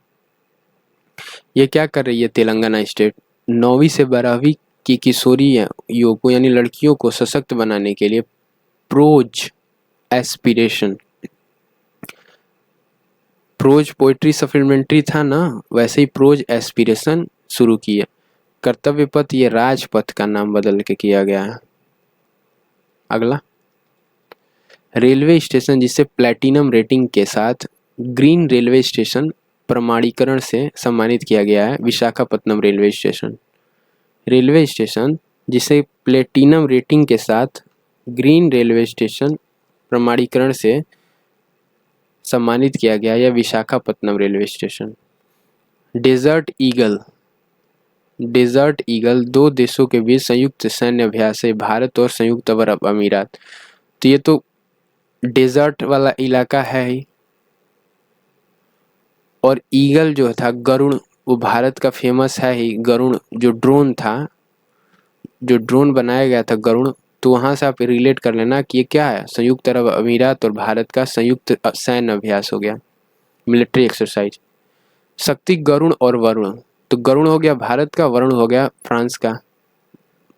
ये क्या कर रही है तेलंगाना स्टेट? 9वीं से 12वीं की किशोरियों को यानी लड़कियों को सशक्त बनाने के लिए prose aspiration, prose poetry supplementary था ना, वैसे ही प्रोज एस्पिरेशन शुरू की है। कर्तव्य पथ ये राजपथ का नाम बदल के किया गया है। अगला, रेलवे स्टेशन जिसे प्लैटिनम रेटिंग के साथ ग्रीन रेलवे स्टेशन प्रमाणीकरण से सम्मानित किया गया है, Visakhapatnam railway station. Railway station जिसे प्लैटिनम रेटिंग के साथ ग्रीन रेलवे स्टेशन प्रमाणीकरण से सम्मानित किया गया है, Visakhapatnam railway station. Desert eagle 2 देशों के बीच संयुक्त सैन्य अभ्यास है, भारत और संयुक्त अरब अमीरात। तो ये तो डेजर्ट वाला इलाका है ही। और ईगल जो था गरुड़, वो भारत का फेमस है ही। गरुड़ जो ड्रोन था, जो ड्रोन बनाया गया था गरुड़, तो वहाँ से आप रिलेट कर लेना कि ये क्या है? संयुक्त अरब अमीरात और भारत का संयुक्त सैन्य अभ्यास हो गया, मिलिट्री एक्सरसाइज। शक्ति गरुड़ और वरुण, तो गरुड़ हो गया भारत का, वरुण हो गया फ्रांस का।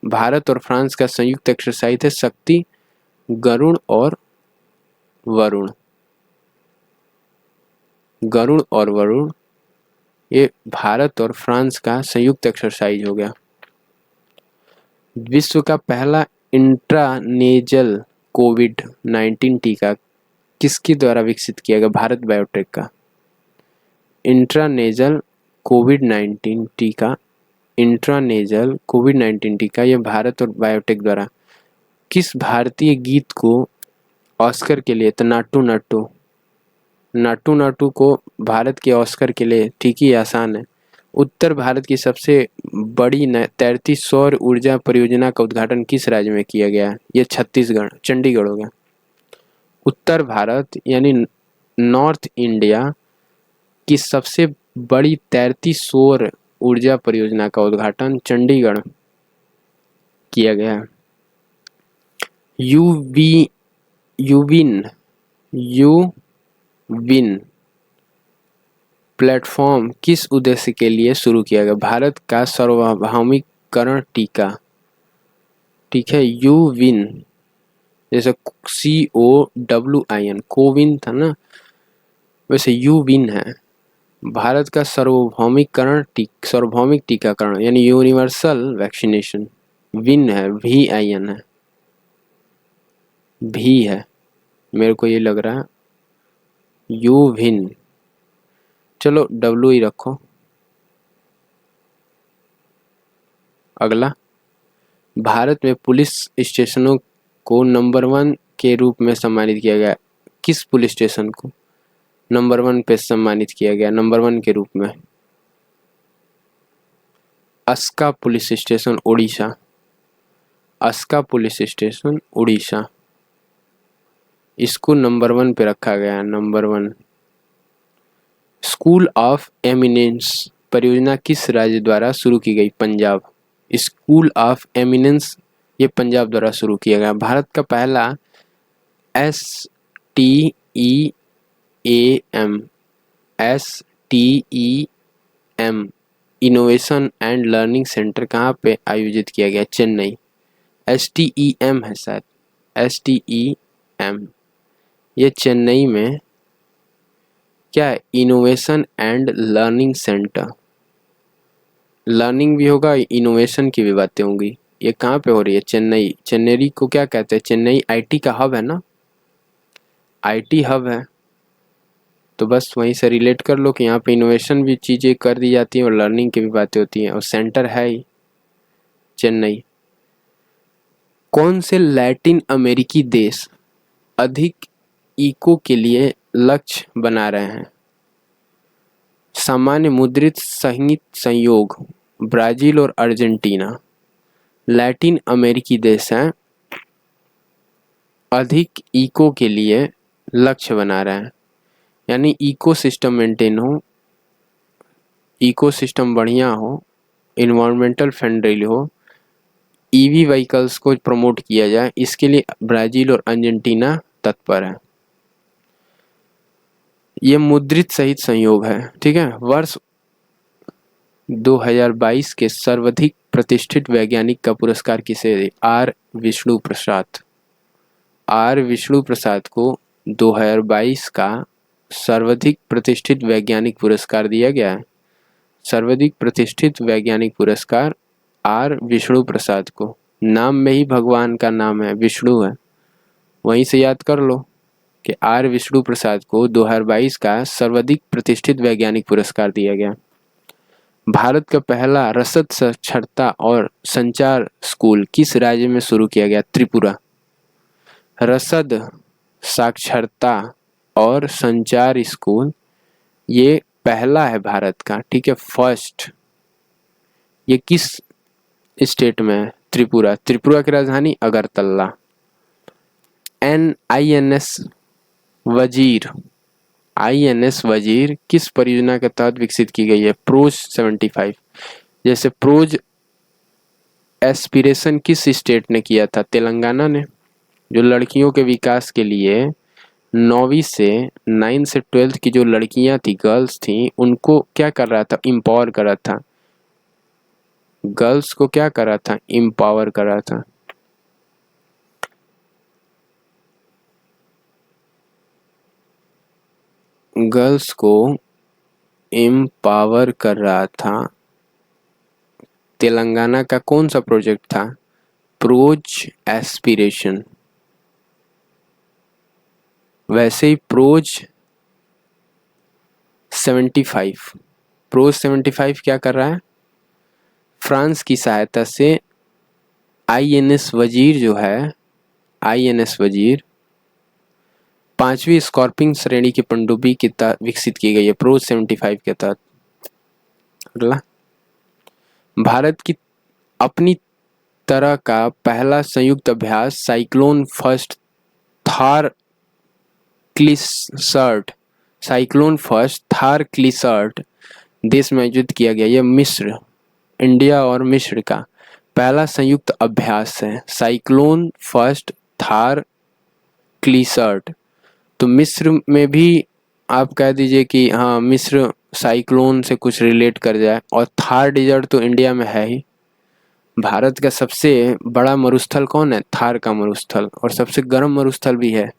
भारत और फ्रांस का संयुक्त एक्सरसाइज है शक्ति गरुड़ और वरुण। गरुड़ और वरुण ये भारत और फ्रांस का संयुक्त एक्सरसाइज हो गया। विश्व का पहला इंट्रानेजल कोविड-19 टीका किसके द्वारा विकसित किया गया? भारत बायोटेक का। इंट्रानेजल कोविड-19 टीका यह भारत और बायोटेक द्वारा। किस भारतीय गीत को ऑस्कर के लिए, तो नाटू नाटू को भारत के ऑस्कर के लिए, ठीक ही आसान है। उत्तर भारत की सबसे बड़ी तैरती सौर ऊर्जा परियोजना का उद्घाटन किस राज्य में किया गया है? ये छत्तीसगढ़, चंडीगढ़ हो गया। उत्तर भारत यानी नॉर्थ इंडिया की सबसे बड़ी तैरती सौर ऊर्जा परियोजना का उद्घाटन चंडीगढ़ किया गया है। यूविन प्लेटफॉर्म किस उद्देश्य के लिए शुरू किया गया? भारत का सार्वभौमिकरण टीका, ठीक है। यूविन जैसे COWIN, कोविन था ना, वैसे यूविन है भारत का सार्वभौमिक टीकाकरण यानी यूनिवर्सल वैक्सीनेशन। विन है, VIN है, भी है, मेरे को ये लग रहा है यूविन। चलो W ही रखो। अगला, भारत में पुलिस स्टेशनों को नंबर 1 के रूप में सम्मानित किया गया। किस पुलिस स्टेशन को नंबर 1 पे सम्मानित किया गया, नंबर 1 के रूप में? Aska police station, Orissa. Aska police station, Orissa, इसको नंबर 1 पे रखा गया, नंबर 1। स्कूल ऑफ एमिनेंस परियोजना किस राज्य द्वारा शुरू की गई? पंजाब। स्कूल ऑफ एमिनेंस ये पंजाब द्वारा शुरू किया गया। भारत का पहला STEAM innovation and learning centre कहाँ पे आयोजित किया गया? चेन्नई। STEM है शायद, STEM, ये चेन्नई में क्या है? Innovation and learning centre. Learning भी होगा, इनोवेशन की भी बातें होंगी। ये कहाँ पे हो रही है? चेन्नई। चेन्नई को क्या कहते हैं? चेन्नई IT का हब है ना, IT हब है, तो बस वहीं से रिलेट कर लो कि यहाँ पे इनोवेशन भी चीज़ें कर दी जाती हैं और लर्निंग की भी बातें होती हैं, और सेंटर है ही चेन्नई। कौन से लैटिन अमेरिकी देश अधिक इको के लिए लक्ष्य बना रहे हैं? सामान्य मुद्रित संगीत संयोग, ब्राजील और अर्जेंटीना लैटिन अमेरिकी देश हैं, अधिक इको के लिए लक्ष्य बना रहे हैं, यानी इकोसिस्टम मेंटेन हो, इकोसिस्टम बढ़िया हो, इन्वायरमेंटल फ्रेंडली हो, EV व्हीकल्स को प्रमोट किया जाए, इसके लिए ब्राज़ील और अर्जेंटीना तत्पर है। ये मुद्रित सहित संयोग है, ठीक है। वर्ष 2022 के सर्वाधिक प्रतिष्ठित वैज्ञानिक का पुरस्कार किसे दे? R विष्णु प्रसाद। R विष्णु प्रसाद को 2022 का सर्वाधिक प्रतिष्ठित वैज्ञानिक पुरस्कार दिया गया है। सर्वाधिक प्रतिष्ठित वैज्ञानिक पुरस्कार R विष्णु प्रसाद को। नाम में ही भगवान का नाम है, विष्णु है, वहीं से याद कर लो कि R विष्णु प्रसाद को 2022 का सर्वाधिक प्रतिष्ठित वैज्ञानिक पुरस्कार दिया गया। भारत का पहला रसद साक्षरता और संचार स्कूल किस राज्य में शुरू किया गया? त्रिपुरा। रसद साक्षरता और संचार स्कूल ये पहला है भारत का, ठीक है, फर्स्ट। ये किस स्टेट में है? त्रिपुरा। त्रिपुरा की राजधानी अगरतला। INS वजीर, INS वजीर किस परियोजना के तहत विकसित की गई है? प्रोज 75। जैसे प्रोज एस्पिरेशन किस स्टेट ने किया था? तेलंगाना ने, जो लड़कियों के विकास के लिए 9वीं से 9 से 12 की जो लड़कियां थी, गर्ल्स थी, उनको क्या कर रहा था? एम्पावर कर रहा था। गर्ल्स को क्या कर रहा था? एम्पावर कर रहा था। गर्ल्स को एम्पावर कर रहा था। तेलंगाना का कौन सा प्रोजेक्ट था? Prose aspiration. वैसे ही प्रोज 75, प्रोज 75 क्या कर रहा है? फ्रांस की सहायता से INS वजीर जो है, INS वजीर 5वीं स्कॉर्पिंग श्रेणी की पनडुब्बी के तहत विकसित की गई है, प्रोज 75 के तहत। अगला, भारत की अपनी तरह का पहला संयुक्त अभ्यास साइक्लोन फर्स्ट थार क्लिसर्ट, साइक्लोन फर्स्ट थार क्लिसर्ट देश में आयोजित किया गया। यह मिस्र, इंडिया और मिस्र का पहला संयुक्त अभ्यास है, साइक्लोन फर्स्ट थार क्लिसर्ट। तो मिस्र में भी आप कह दीजिए कि हाँ, मिस्र साइक्लोन से कुछ रिलेट कर जाए। और थार डिजर्ट तो इंडिया में है ही। भारत का सबसे बड़ा मरुस्थल कौन है? थार का मरुस्थल, और सबसे गर्म मरुस्थल भी है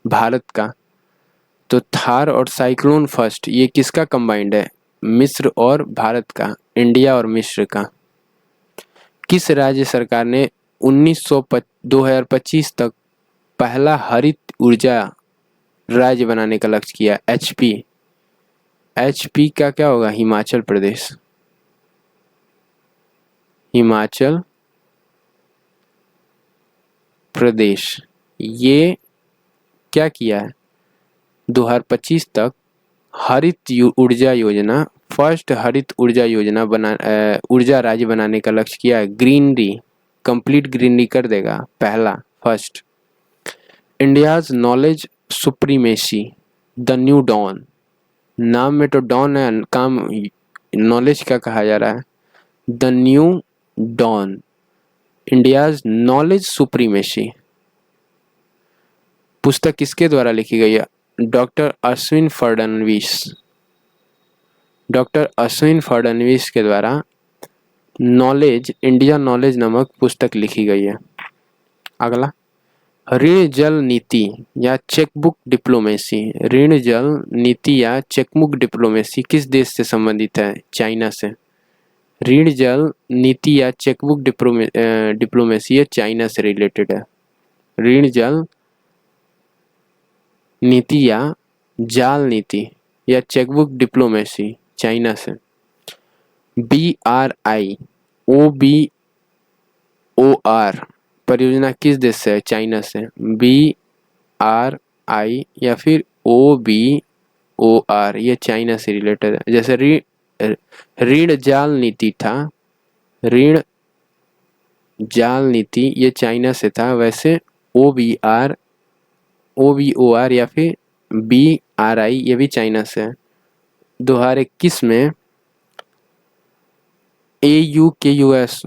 भारत का। तो थार और साइक्लोन फर्स्ट ये किसका कंबाइंड है? मिस्र और भारत का, इंडिया और मिस्र का। किस राज्य सरकार ने 2025 तक पहला हरित ऊर्जा राज्य बनाने का लक्ष्य किया? HP का क्या होगा? हिमाचल प्रदेश। हिमाचल प्रदेश। ये क्या किया है, 2025 तक ऊर्जा योजना, फर्स्ट हरित ऊर्जा योजना ऊर्जा राज्य बनाने का लक्ष्य किया है। ग्रीनरी, कंप्लीट ग्रीनरी कर देगा, पहला first. India's knowledge supremacy, the new dawn. नाम में तो डॉन है, काम नॉलेज का कहा जा रहा है। The new dawn, India's knowledge supremacy. पुस्तक किसके द्वारा लिखी गई है, डॉक्टर अश्विन फडणवीस। डॉक्टर अश्विन फडणवीस के द्वारा नॉलेज, इंडिया नॉलेज नामक पुस्तक लिखी गई है। अगला, ऋण जल नीति या चेकबुक डिप्लोमेसी। ऋण जल नीति या चेकबुक डिप्लोमेसी किस देश से संबंधित है, चाइना से। ऋण जल नीति या चेकबुक डिप्लोमेसी ये चाइना से रिलेटेड है। ऋण जल नीति या जाल नीति या चेकबुक डिप्लोमेसी चाइना से। BRIOBOR परियोजना किस देश से है, चाइना से। BRI या फिर OBOR ये चाइना से रिलेटेड है। जैसे ऋण जाल नीति था, ऋण जाल नीति ये चाइना से था, वैसे OBOR या फिर BRI ये भी चाइना से है। 2021 में AUKUS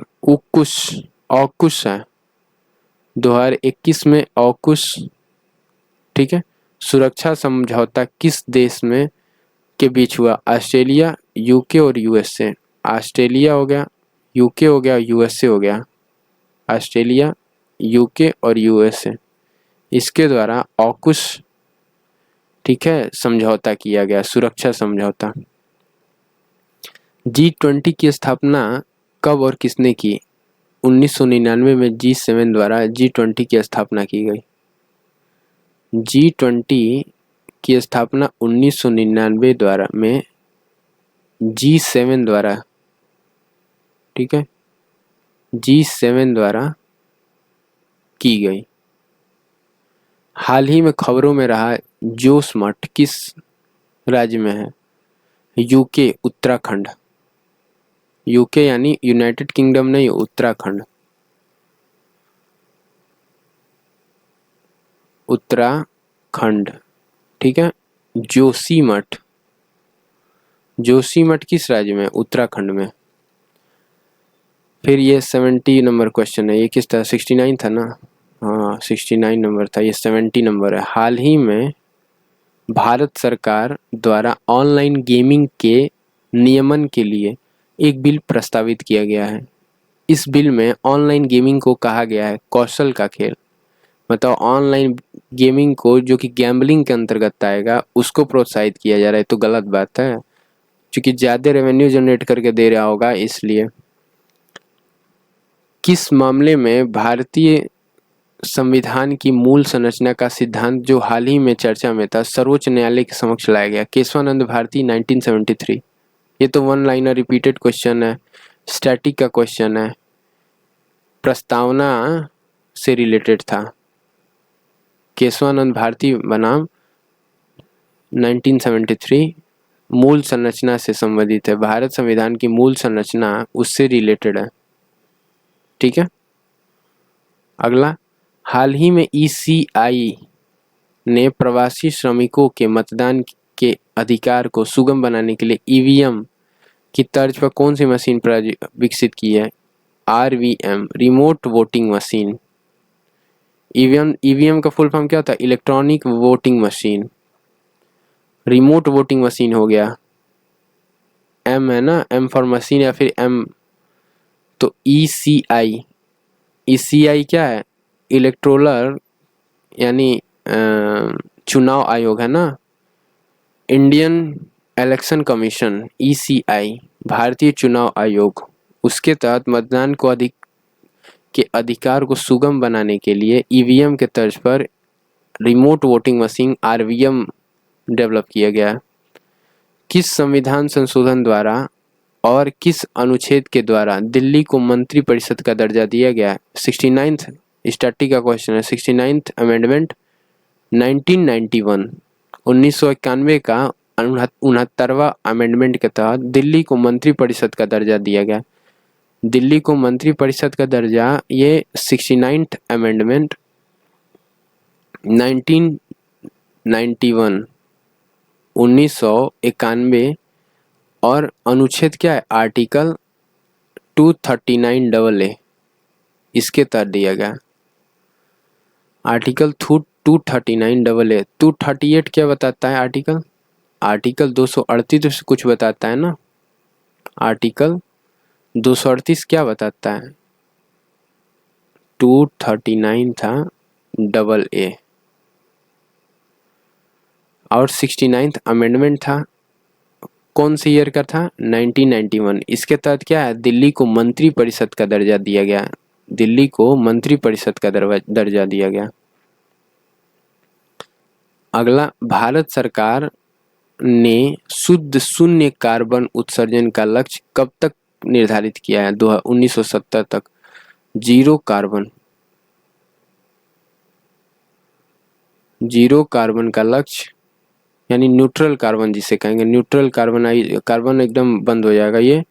ऑकुस है। 2021 में ऑकुस, ठीक है। सुरक्षा समझौता किस देश में के बीच हुआ, ऑस्ट्रेलिया, यूके और यूएसए। ऑस्ट्रेलिया हो गया, यूके हो गया, यूएसए हो गया। ऑस्ट्रेलिया, यूके और यूएसए, इसके द्वारा ऑकुस, ठीक है, समझौता किया गया, सुरक्षा समझौता। G20 की स्थापना कब और किसने की, 1999 में G7 द्वारा G20 की स्थापना की गई। G20 की स्थापना 1999 द्वारा में G7 द्वारा, ठीक है, G7 द्वारा की गई। हाल ही में खबरों में रहा जोशीमठ किस राज्य में है, यूके, उत्तराखंड। यूके यानी यूनाइटेड किंगडम नहीं, उत्तराखंड। उत्तराखंड, ठीक है। जोशीमठ, जोशीमठ किस राज्य में, उत्तराखंड में। फिर ये 70 नंबर क्वेश्चन है, ये किस था, 69 था ना, हाँ 69 नंबर था, ये 70 नंबर है। हाल ही में भारत सरकार द्वारा ऑनलाइन गेमिंग के नियमन के लिए एक बिल प्रस्तावित किया गया है। इस बिल में ऑनलाइन गेमिंग को कहा गया है कौशल का खेल। मतलब ऑनलाइन गेमिंग को, जो कि गैम्बलिंग के अंतर्गत आएगा, उसको प्रोत्साहित किया जा रहा है, तो गलत बात है, क्योंकि ज़्यादा रेवेन्यू जनरेट करके दे रहा होगा इसलिए। किस मामले में भारतीय संविधान की मूल संरचना का सिद्धांत जो हाल ही में चर्चा में था, सर्वोच्च न्यायालय के समक्ष लाया गया, केशवानंद भारती 1973। ये तो वन लाइनर रिपीटेड क्वेश्चन है, स्टैटिक का क्वेश्चन है, प्रस्तावना से रिलेटेड था। केशवानंद भारती बनाम 1973 मूल संरचना से संबंधित है। भारत संविधान की मूल संरचना उससे रिलेटेड है, ठीक है। अगला, हाल ही में ECI ने प्रवासी श्रमिकों के मतदान के अधिकार को सुगम बनाने के लिए EVM की तर्ज पर कौन सी मशीन विकसित की है, RVM, remote voting machine. EVM का फुल फॉर्म क्या था, electronic voting machine. Remote voting machine हो गया, M है ना, M फॉर मशीन या फिर M, तो ECI क्या है, इलेक्टोरल यानी चुनाव आयोग है ना, इंडियन इलेक्शन कमीशन, ECI भारतीय चुनाव आयोग, उसके तहत मतदान को अधिकार को सुगम बनाने के लिए EVM के तर्ज पर remote voting machine RVM develop किया गया। किस संविधान संशोधन द्वारा और किस अनुच्छेद के द्वारा दिल्ली को मंत्री परिषद का दर्जा दिया गया है? 69th स्टैटिक का क्वेश्चन है। 69th अमेंडमेंट 1991 1991 का 69वां अमेंडमेंट के तहत दिल्ली को मंत्री परिषद का दर्जा दिया गया। दिल्ली को मंत्री परिषद का दर्जा ये 69th अमेंडमेंट 1991 1991 और अनुच्छेद क्या है? आर्टिकल 239AA इसके तहत दिया गया। आर्टिकल 239AA 238 क्या बताता है? आर्टिकल 238 कुछ बताता है ना। आर्टिकल 238 क्या बताता है? 239 था AA और 69th अमेंडमेंट था कौन से ईयर का था? 1991। इसके तहत क्या है? दिल्ली को मंत्री परिषद का दर्जा दिया गया। दिल्ली को मंत्री परिषद का दर्जा दिया गया। अगला, भारत सरकार ने शुद्ध शून्य कार्बन उत्सर्जन का लक्ष्य कब तक निर्धारित किया है? 1970 तक। जीरो कार्बन का लक्ष्य यानी न्यूट्रल कार्बन जिसे कहेंगे, न्यूट्रल कार्बन एकदम बंद हो जाएगा। ये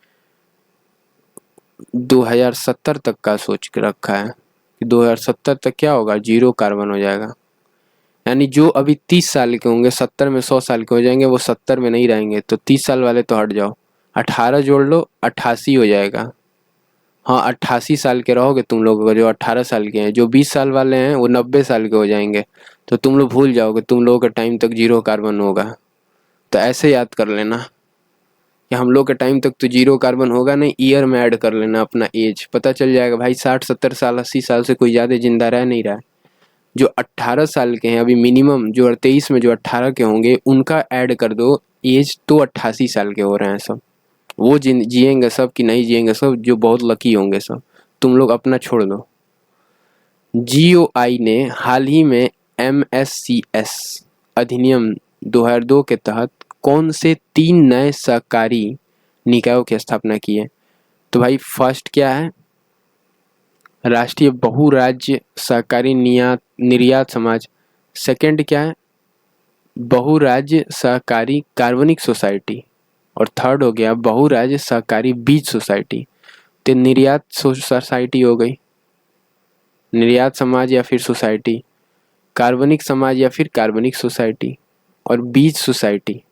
2070 तक का सोच के रखा है कि 2070 तक क्या होगा? जीरो कार्बन हो जाएगा। यानी जो अभी 30 साल के होंगे 70 में 100 साल के हो जाएंगे, वो 70 में नहीं रहेंगे। तो 30 साल वाले तो हट जाओ, 18 जोड़ लो, 88 हो जाएगा। हाँ, 88 साल के रहोगे तुम लोग जो 18 साल के हैं। जो 20 साल वाले हैं वो 90 साल के हो जाएंगे। तो तुम लोग भूल जाओगे, तुम लोगों के टाइम तक जीरो कार्बन होगा। तो ऐसे याद कर लेना कि हम लोग के टाइम तक तो जीरो कार्बन होगा नहीं। ईयर में ऐड कर लेना अपना एज, पता चल जाएगा भाई 60-70 साल 80 साल से कोई ज़्यादा जिंदा रह नहीं रहा है। जो 18 साल के हैं अभी मिनिमम, जो 23 में जो 18 के होंगे उनका ऐड कर दो एज, तो 88 साल के हो रहे हैं सब। वो जिएंगे सब कि नहीं जिएंगे सब, जो बहुत लकी होंगे सब। तुम लोग अपना छोड़ दो। GOI ने हाल ही में MSCS अधिनियम 2002 के तहत कौन से 3 नए सहकारी निकायों की स्थापना की है? तो भाई फर्स्ट क्या है? राष्ट्रीय बहुराज्य सहकारी निर्यात समाज। सेकंड क्या है? बहुराज्य सहकारी कार्बनिक सोसाइटी। और थर्ड हो गया बहुराज्य सहकारी बीज सोसाइटी। तो निर्यात सोसाइटी हो गई, निर्यात समाज या फिर सोसाइटी, कार्बनिक समाज या फिर कार्बनिक सोसाइटी, और बीज सोसाइटी।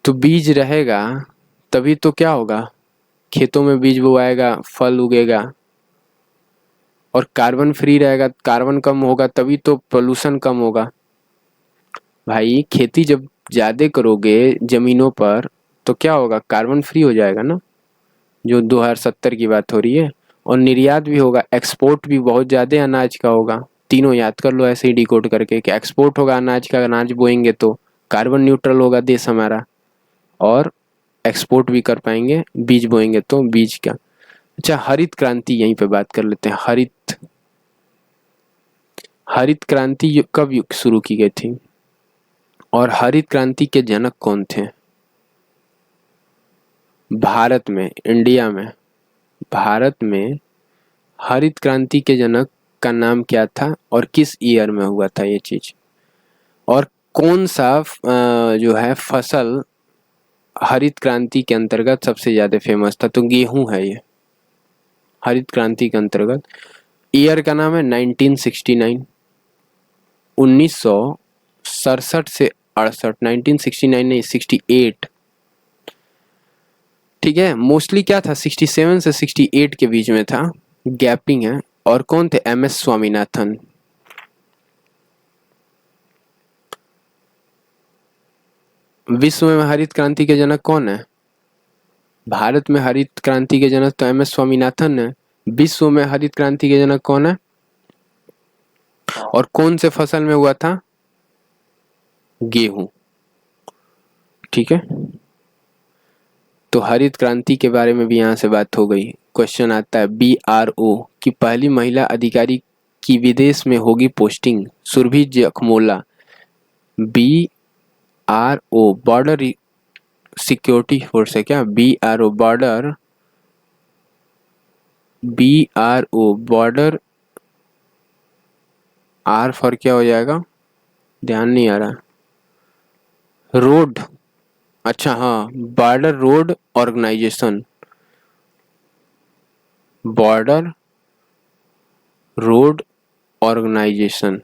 तो बीज रहेगा तभी तो क्या होगा? खेतों में बीज बोआएगा, फल उगेगा। और कार्बन फ्री रहेगा, कार्बन कम होगा तभी तो पोल्यूशन कम होगा। भाई खेती जब ज़्यादा करोगे ज़मीनों पर तो क्या होगा? कार्बन फ्री हो जाएगा ना, जो 2070 की बात हो रही है। और निर्यात भी होगा, एक्सपोर्ट भी बहुत ज़्यादा अनाज का होगा। तीनों याद कर लो ऐसे ही डिकोड करके कि एक्सपोर्ट होगा अनाज का, अनाज बोएंगे तो कार्बन न्यूट्रल होगा देश हमारा, और एक्सपोर्ट भी कर पाएंगे, बीज बोएंगे तो बीज का। अच्छा, हरित क्रांति यहीं पे बात कर लेते हैं। हरित क्रांति कब शुरू की गई थी और हरित क्रांति के जनक कौन थे? भारत में, इंडिया में, भारत में हरित क्रांति के जनक का नाम क्या था और किस ईयर में हुआ था ये चीज? और कौन सा जो है फसल हरित क्रांति के अंतर्गत सबसे ज्यादा फेमस था? तो गेहूं है ये हरित क्रांति के अंतर्गत। ईयर का नाम है 1969, 1967 से 68। 1969 नहीं, 68। ठीक है, मोस्टली क्या था 67 से 68 के बीच में था, गैपिंग है। और कौन थे? MS स्वामीनाथन। विश्व में हरित क्रांति के जनक कौन है? भारत में हरित क्रांति के जनक तो MS स्वामीनाथन है। विश्व में हरित क्रांति के जनक कौन है? और कौन से फसल में हुआ था? गेहूं। ठीक है, तो हरित क्रांति के बारे में भी यहाँ से बात हो गई। क्वेश्चन आता है BRO की पहली महिला अधिकारी की विदेश में होगी posting. Surbhi Jakhmola. BRO border security force है क्या? BRO border, BRO border, R for क्या हो जाएगा? ध्यान नहीं आ रहा। रोड, अच्छा हाँ, border road organisation, border road organisation.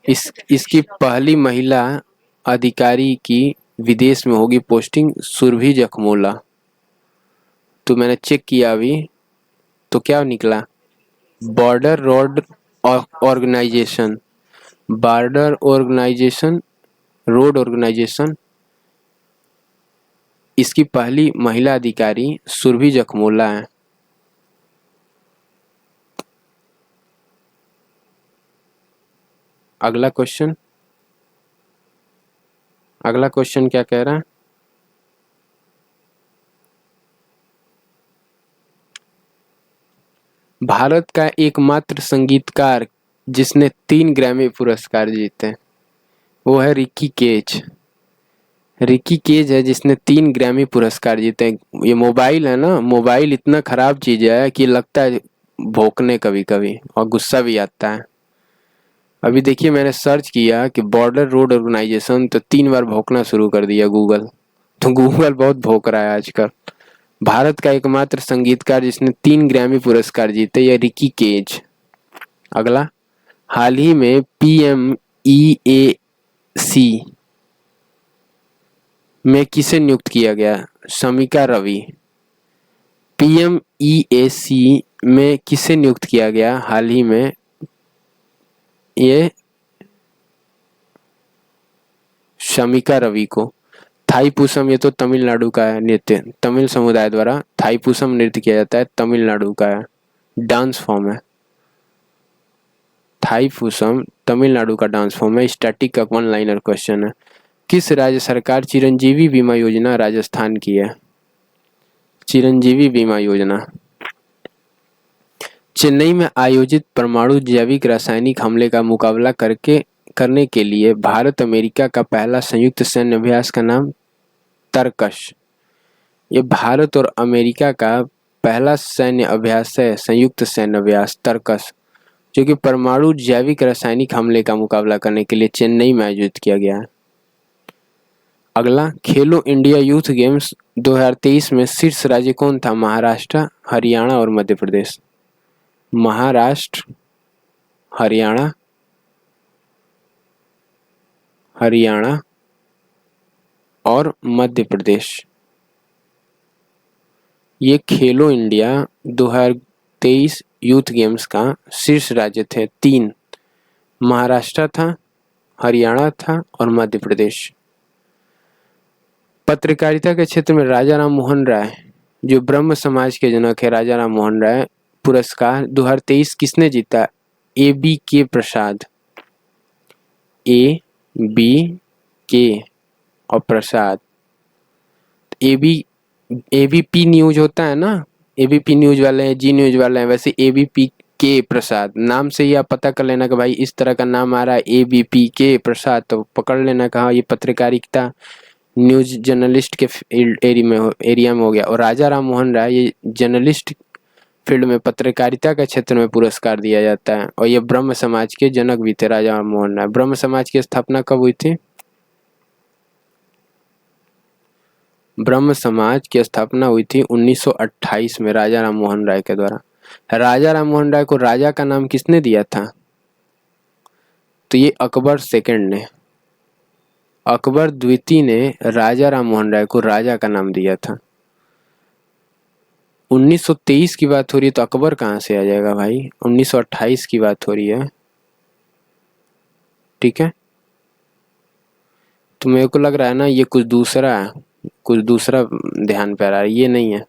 इसकी पहली महिला अधिकारी की विदेश में होगी पोस्टिंग, सुरभि जखमोला। तो मैंने चेक किया अभी, तो क्या निकला? Border road organisation, border organisation, road organisation. इसकी पहली महिला अधिकारी सुरभि जखमोला है। अगला क्वेश्चन, अगला क्वेश्चन क्या कह रहा है? भारत का एकमात्र संगीतकार जिसने 3 ग्रैमी पुरस्कार जीते, वो है रिकी केज। रिकी केज है जिसने 3 ग्रैमी पुरस्कार जीते। ये मोबाइल है ना, मोबाइल इतना खराब चीज है कि लगता है भौंकने कभी कभी, और गुस्सा भी आता है। अभी देखिए मैंने सर्च किया कि बॉर्डर रोड ऑर्गेनाइजेशन, तो 3 बार भौंकना शुरू कर दिया गूगल। तो गूगल बहुत भौंक रहा है आजकल। भारत का एकमात्र संगीतकार जिसने 3 ग्रैमी पुरस्कार जीते, यह रिकी केज। अगला, हाल ही में PMEAC में किसे नियुक्त किया गया? शमिका रवि। PMEAC में किसे नियुक्त किया गया हाल ही में? ये शमिका रवि को। थाईपुसम, ये तो तमिलनाडु का है नृत्य, तमिल समुदाय द्वारा थाईपुसम नृत्य किया जाता है, तमिलनाडु का है, डांस फॉर्म है। थाईपुसम तमिलनाडु का डांस फॉर्म है। स्टैटिक का 1 लाइनर क्वेश्चन है। किस राज्य सरकार चिरंजीवी बीमा योजना राजस्थान की है? चिरंजीवी बीमा योजना। चेन्नई में आयोजित परमाणु जैविक रासायनिक हमले का मुकाबला करने के लिए भारत अमेरिका का पहला संयुक्त सैन्य अभ्यास का नाम तरकश। ये भारत और अमेरिका का पहला सैन्य अभ्यास है, संयुक्त सैन्य अभ्यास तरकश, जो कि परमाणु जैविक रासायनिक हमले का मुकाबला करने के लिए चेन्नई में आयोजित किया गया है। अगला, खेलो इंडिया यूथ गेम्स 2023 में शीर्ष राज्य कौन था? महाराष्ट्र, हरियाणा और मध्य प्रदेश। महाराष्ट्र, हरियाणा, हरियाणा और मध्य प्रदेश। ये खेलो इंडिया 2023 यूथ गेम्स का शीर्ष राज्य थे 3, महाराष्ट्र था, हरियाणा था और मध्य प्रदेश। पत्रकारिता के क्षेत्र में राजा राम मोहन राय, जो ब्रह्म समाज के जनक है, राजा राम मोहन राय पुरस्कार 2023 किसने जीता? ABK प्रसाद। ABK और प्रसाद। ABP न्यूज होता है ना, ABP न्यूज वाले हैं, जी न्यूज वाले हैं, वैसे ABPK प्रसाद। नाम से ही आप पता कर लेना कि भाई इस तरह का नाम आ रहा है ABPK प्रसाद, तो पकड़ लेना कहा ये पत्रकारिता न्यूज जर्नलिस्ट के एरिया में हो गया। और राजा राम मोहन राय, ये जर्नलिस्ट फील्ड में पत्रकारिता के क्षेत्र में पुरस्कार दिया जाता है, और ये ब्रह्म समाज के जनक भी थे राजा राम मोहन राय। ब्रह्म समाज की स्थापना कब हुई थी? ब्रह्म समाज की स्थापना हुई थी 1928 में राजा राम मोहन राय के द्वारा। राजा राम मोहन राय को राजा का नाम किसने दिया था? तो ये अकबर सेकंड ने, अकबर द्वितीय ने राजा राम मोहन राय को राजा का नाम दिया था। 1923 की बात हो रही है तो अकबर कहाँ से आ जाएगा भाई? 1928 की बात हो रही है, ठीक है। तो मेरे को लग रहा है ना ये कुछ दूसरा है, कुछ दूसरा ध्यान पे आ रहा है, ये नहीं है।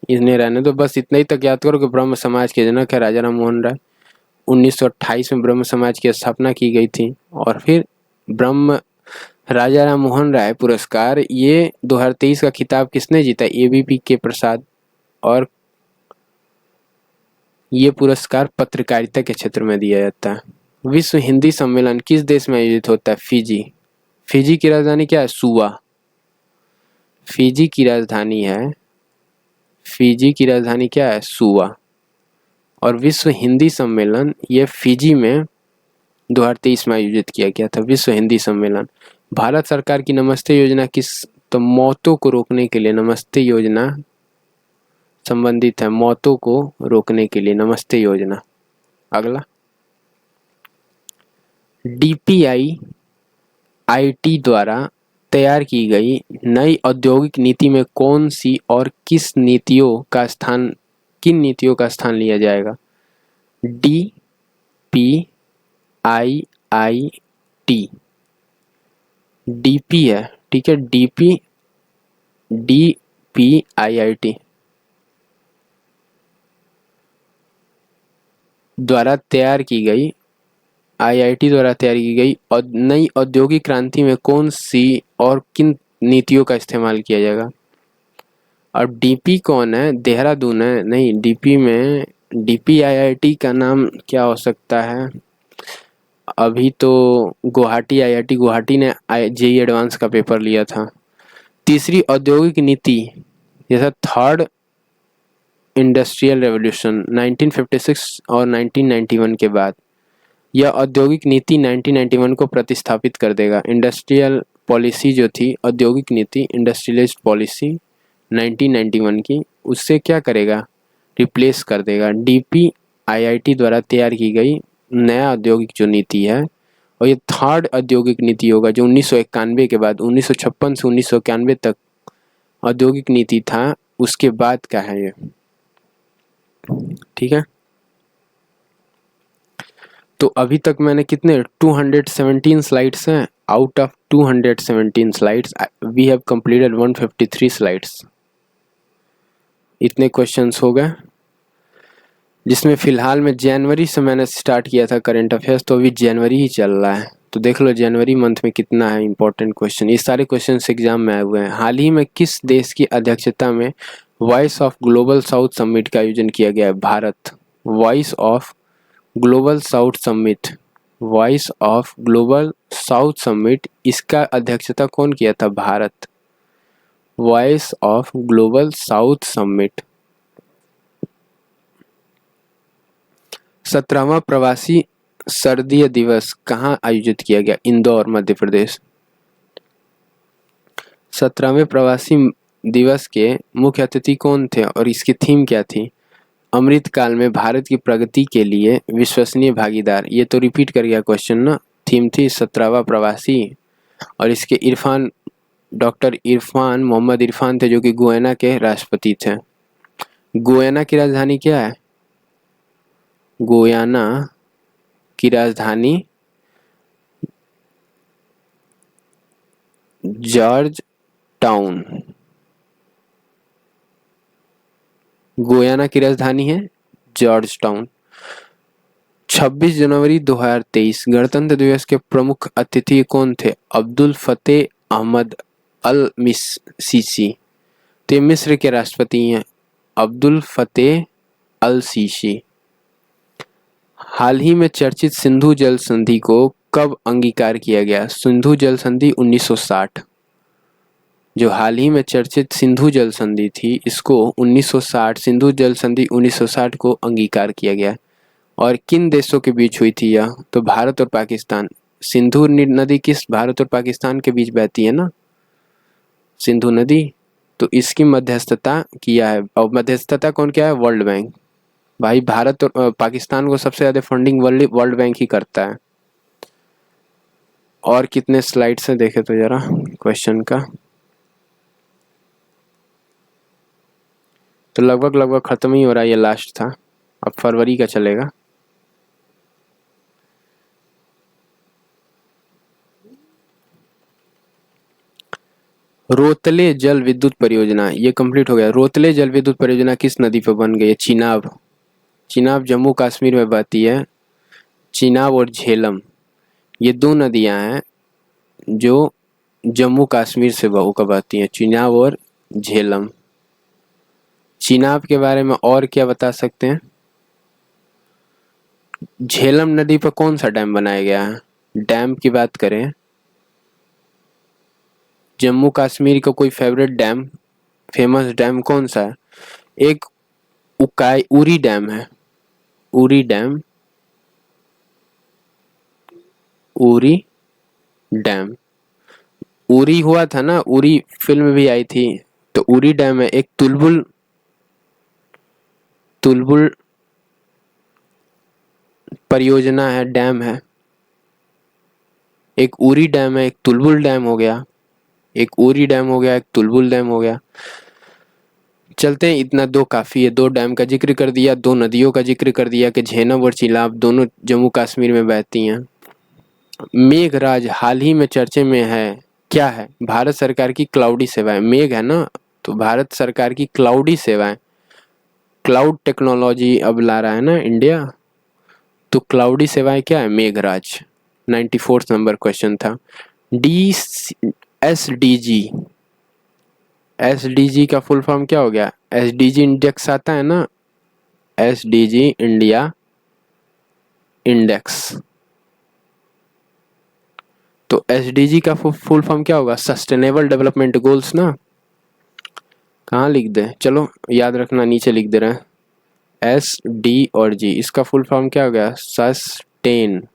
इसने रहने तो बस इतना ही तक याद करो कि ब्रह्म समाज के जनक है राजा राम मोहन राय। 1928 में ब्रह्म समाज की स्थापना की गई थी। और फिर ब्रह्म राजा राम मोहन राय पुरस्कार, ये 2023 का खिताब किसने जीता? ABPK प्रसाद। और ये पुरस्कार पत्रकारिता के क्षेत्र में दिया जाता है। विश्व हिंदी सम्मेलन किस देश में आयोजित होता है? फिजी। फिजी की राजधानी क्या है? सुवा। फिजी की राजधानी है, फिजी की राजधानी क्या है? सुवा। और विश्व हिंदी सम्मेलन ये फिजी में 2023 में आयोजित किया गया था, विश्व हिंदी सम्मेलन। भारत सरकार की नमस्ते योजना किस, तो मौतों को रोकने के लिए नमस्ते योजना संबंधित है, मौतों को रोकने के लिए नमस्ते योजना। अगला, डीपीआई आईटी द्वारा तैयार की गई नई औद्योगिक नीति में कौन सी और किन नीतियों का स्थान लिया जाएगा? D P I I T, DP है, ठीक है, DPIIT द्वारा तैयार की गई, आईआईटी द्वारा तैयार की गई और नई औद्योगिक क्रांति में कौन सी और किन नीतियों का इस्तेमाल किया जाएगा? अब डीपी कौन है? देहरादून है, नहीं, डीपी में DPIIT का नाम क्या हो सकता है? अभी तो गुवाहाटी, IIT गुवाहाटी ने जेई एडवांस का पेपर लिया था। तीसरी औद्योगिक नीति, जैसा थर्ड इंडस्ट्रियल रेवोल्यूशन 1956 और 1991 के बाद, यह औद्योगिक नीति 1991 को प्रतिस्थापित कर देगा। इंडस्ट्रियल पॉलिसी जो थी, औद्योगिक नीति इंडस्ट्रियलिस्ट पॉलिसी 1991 की, उससे क्या करेगा? रिप्लेस कर देगा। DPIIT द्वारा तैयार की गई नया औद्योगिक जो नीति है, और ये थर्ड औद्योगिक नीति होगा जो 1991 के बाद, 1956 से 1991 तक औद्योगिक नीति था, उसके बाद का है ये, ठीक है। तो अभी तक मैंने कितने 217 स्लाइड्स हैं, out of 217 slides we have completed 153 slides. इतने क्वेश्चंस हो गए, जिसमें फ़िलहाल में जनवरी से मैंने स्टार्ट किया था करंट अफेयर्स, तो अभी जनवरी ही चल रहा है। तो देख लो जनवरी मंथ में कितना है इंपॉर्टेंट क्वेश्चन। ये सारे क्वेश्चन एग्जाम में आए हुए हैं। हाल ही में किस देश की अध्यक्षता में voice of global south summit का आयोजन किया गया है? Bharat. Voice of global south summit, voice of global south summit, इसका अध्यक्षता कौन किया था? Bharat. Voice of global south summit. 17वां प्रवासी सर्दीय दिवस कहाँ आयोजित किया गया? इंदौर, मध्य प्रदेश। 17वें प्रवासी दिवस के मुख्य अतिथि कौन थे और इसकी थीम क्या थी? अमृतकाल में भारत की प्रगति के लिए विश्वसनीय भागीदार। ये तो रिपीट कर गया क्वेश्चन ना। थीम थी 17वां प्रवासी, और इसके डॉक्टर इरफान, मोहम्मद इरफान थे, जो कि गुयाना के राष्ट्रपति थे। गुयाना की राजधानी क्या है? गुयाना की राजधानी जॉर्ज टाउन। गुयाना की राजधानी है जॉर्ज टाउन। 26 जनवरी 2023 गणतंत्र दिवस के प्रमुख अतिथि कौन थे? अब्दुल फतेह अहमद अल सीसी। तो मिस्र के राष्ट्रपति हैं अब्दुल फतेह अल सीसी। हाल ही में चर्चित सिंधु जल संधि को कब अंगीकार किया गया? सिंधु जल संधि 1960। जो हाल ही में चर्चित सिंधु जल संधि थी, इसको 1960, सिंधु जल संधि 1960 को अंगीकार किया गया। और किन देशों के बीच हुई थी यह? तो भारत और पाकिस्तान। सिंधु नदी किस भारत और पाकिस्तान के बीच बहती है ना, सिंधु नदी। तो इसकी मध्यस्थता किया है, और मध्यस्थता कौन किया है? World bank. भाई भारत और पाकिस्तान को सबसे ज़्यादा फंडिंग वर्ल्ड बैंक ही करता है। और कितने स्लाइड्स हैं देखे तो जरा क्वेश्चन का। तो लगभग खत्म ही हो रहा है, ये लास्ट था, अब फरवरी का चलेगा। रोतले जल विद्युत परियोजना ये कंप्लीट हो गया। रोतले जल विद्युत परियोजना किस नदी पर बन गई है? चिनाब। चिनाब जम्मू कश्मीर में बहती है। चिनाब और झेलम, ये दो नदियां हैं जो जम्मू कश्मीर से होकर बहती हैं, चिनाब और झेलम। चिनाब के बारे में और क्या बता सकते हैं? झेलम नदी पर कौन सा डैम बनाया गया है? डैम की बात करें, जम्मू कश्मीर का कोई फेवरेट डैम, फेमस डैम कौन सा है? एक उकाई उरी डैम है, उरी डैम, उरी डैम। उरी हुआ था ना, उरी फिल्म भी आई थी, तो उरी डैम है। एक तुलबुल, तुलबुल परियोजना है, डैम है। एक उरी डैम है, एक तुलबुल डैम हो गया, एक उरी डैम हो गया, एक तुलबुल डैम हो गया। चलते हैं, इतना दो काफ़ी है। दो डैम का जिक्र कर दिया, दो नदियों का जिक्र कर दिया कि झेलम और चिलाब दोनों जम्मू कश्मीर में बहती हैं। मेघराज हाल ही में चर्चे में है, क्या है? भारत सरकार की क्लाउडी सेवाएं। मेघ है ना, तो भारत सरकार की क्लाउडी सेवाएं, क्लाउड टेक्नोलॉजी अब ला रहा है ना इंडिया, तो क्लाउडी सेवाएं क्या है? मेघराज। 94 नंबर क्वेश्चन था। D S D G, S D G का फुल फॉर्म क्या हो गया? एस डी जी इंडेक्स आता है ना, S D G India index, तो एस डी जी का फुल फॉर्म क्या होगा? सस्टेनेबल डेवलपमेंट गोल्स ना। कहाँ लिख दे, चलो याद रखना, नीचे लिख दे रहे हैं। एस डी और जी, इसका फुल फॉर्म क्या हो गया? Sustainable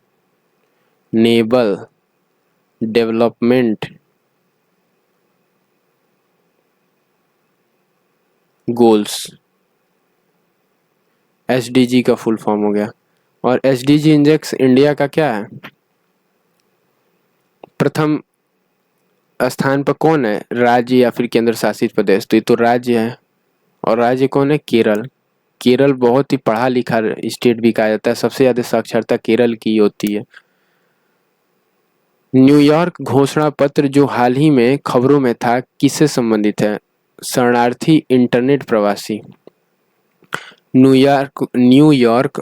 development goals, S D G का फुल फॉर्म हो गया। और S D G index India का क्या है? प्रथम स्थान पर कौन है? राज्य या फिर केंद्र शासित प्रदेश? तो ये तो राज्य है, और राज्य कौन है? केरल। केरल बहुत ही पढ़ा लिखा स्टेट भी कहा जाता है, सबसे ज़्यादा साक्षरता केरल की होती है। न्यूयॉर्क घोषणा पत्र जो हाल ही में खबरों में था, किससे संबंधित है? शरणार्थी, इंटरनेट प्रवासी। न्यूयॉर्क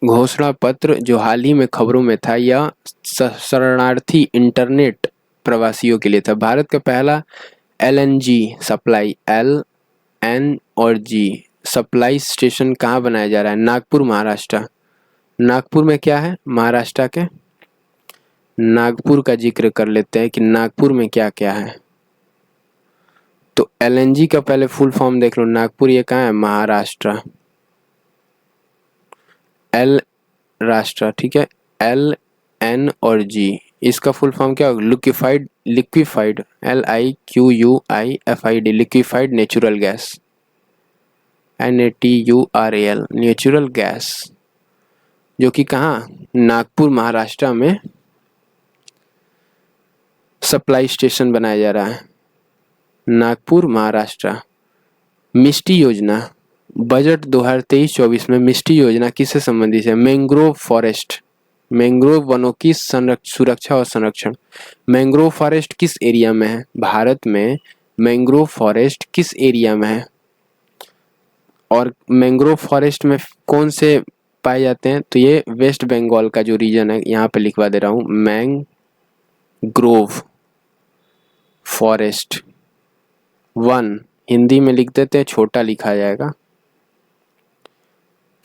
घोषणा पत्र जो हाल ही में खबरों में था, यह शरणार्थी इंटरनेट प्रवासियों के लिए था। भारत का पहला एलएनजी सप्लाई, एल एन और जी सप्लाई स्टेशन कहाँ बनाया जा रहा है? नागपुर, महाराष्ट्र। नागपुर में क्या है? महाराष्ट्र के नागपुर का जिक्र कर लेते हैं कि नागपुर में क्या क्या है। तो एलएनजी का पहले फुल फॉर्म देख लो, नागपुर ये कहाँ है? महाराष्ट्र। एल राष्ट्र, ठीक है, एल एन और जी, इसका फुल फॉर्म क्या होगा? Liquefied, liquefied, LIQUIFID, liquefied natural gas, NATURAL, natural gas, जो कि कहाँ? नागपुर, महाराष्ट्र में सप्लाई स्टेशन बनाया जा रहा है, नागपुर, महाराष्ट्र। मिष्टी योजना, बजट 2023-24 में मिष्टी योजना किससे संबंधित है? मैंग्रोव फॉरेस्ट, मैंग्रोव वनों की सुरक्षा और संरक्षण। मैंग्रोव फॉरेस्ट किस एरिया में है? भारत में मैंग्रोव फॉरेस्ट किस एरिया में है? और मैंग्रोव फॉरेस्ट में कौन से पाए जाते हैं? तो ये वेस्ट बंगाल का जो रीजन है, यहाँ पे लिखवा दे रहा हूँ, मैंग्रोव फॉरेस्ट। वन हिंदी में लिख देते हैं, छोटा लिखा जाएगा।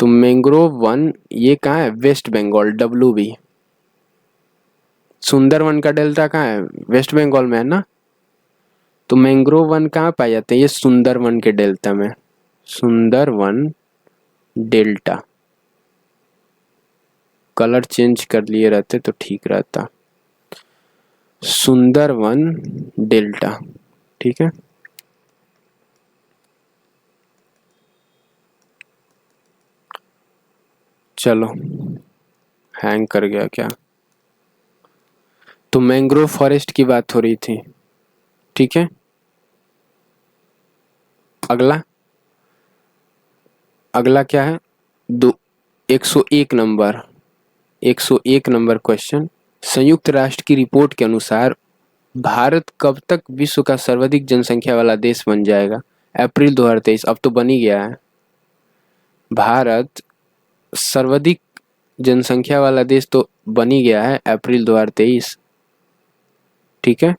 तो मैंग्रोव वन ये कहाँ है? Waste Bengal, WB। सुंदरवन का डेल्टा कहाँ है? वेस्ट बंगाल में है ना। तो मैंग्रोव वन कहाँ पाए जाते हैं? ये सुंदरवन के डेल्टा में, सुंदरवन डेल्टा। कलर चेंज कर लिए रहते तो ठीक रहता, सुंदरवन डेल्टा, ठीक है। चलो, हैंग कर गया क्या? तो मैंग्रोव फॉरेस्ट की बात हो रही थी, ठीक है। अगला, अगला क्या है? 101 नंबर, 101 नंबर क्वेश्चन। संयुक्त राष्ट्र की रिपोर्ट के अनुसार भारत कब तक विश्व का सर्वाधिक जनसंख्या वाला देश बन जाएगा? अप्रैल 2023, अब तो बन ही गया है। भारत सर्वाधिक जनसंख्या वाला देश तो बन ही गया है अप्रैल 2023, ठीक है।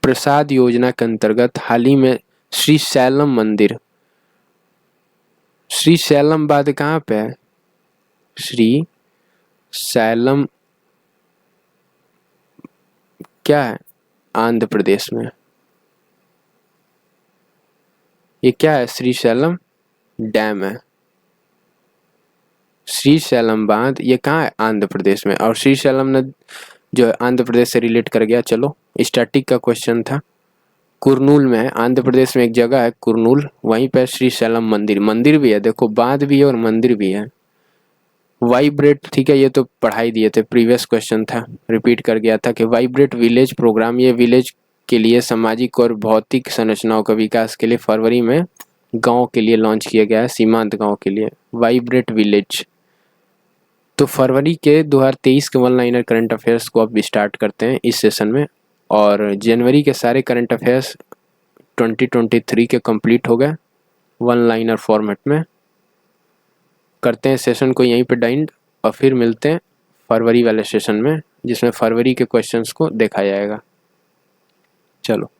प्रसाद योजना के अंतर्गत हाल ही में श्री शैलम मंदिर श्री सैलम बांध कहाँ पे है? श्री सैलम क्या है? आंध्र प्रदेश में। ये क्या है? श्री सैलम डैम है। श्री सैलम बांध ये कहाँ है? आंध्र प्रदेश में। और श्री सैलम नद जो है आंध्र प्रदेश से रिलेट कर गया। चलो स्टैटिक का क्वेश्चन था। कुरनूल में है, आंध्र प्रदेश में एक जगह है कुरनूल, वहीं पे श्री सैलम मंदिर। मंदिर भी है, देखो बांध भी है और मंदिर भी है। वाइब्रेट, ठीक है, ये तो पढ़ाई दिए थे, प्रीवियस क्वेश्चन था, रिपीट कर गया था कि वाइब्रेट विलेज प्रोग्राम, ये विलेज के लिए सामाजिक और भौतिक संरचनाओं का विकास के लिए फरवरी में गांव के लिए लॉन्च किया गया है, सीमांत गांव के लिए वाइब्रेट विलेज। तो फरवरी के 2023 के वन लाइनर करंट अफेयर्स को अब स्टार्ट करते हैं इस सेशन में। और जनवरी के सारे करंट अफेयर्स 2023 के कंप्लीट हो गए वन लाइनर फॉर्मेट में। करते हैं सेशन को यहीं पे डाइंड और फिर मिलते हैं फरवरी वाले सेशन में, जिसमें फरवरी के क्वेश्चंस को देखा जाएगा। चलो।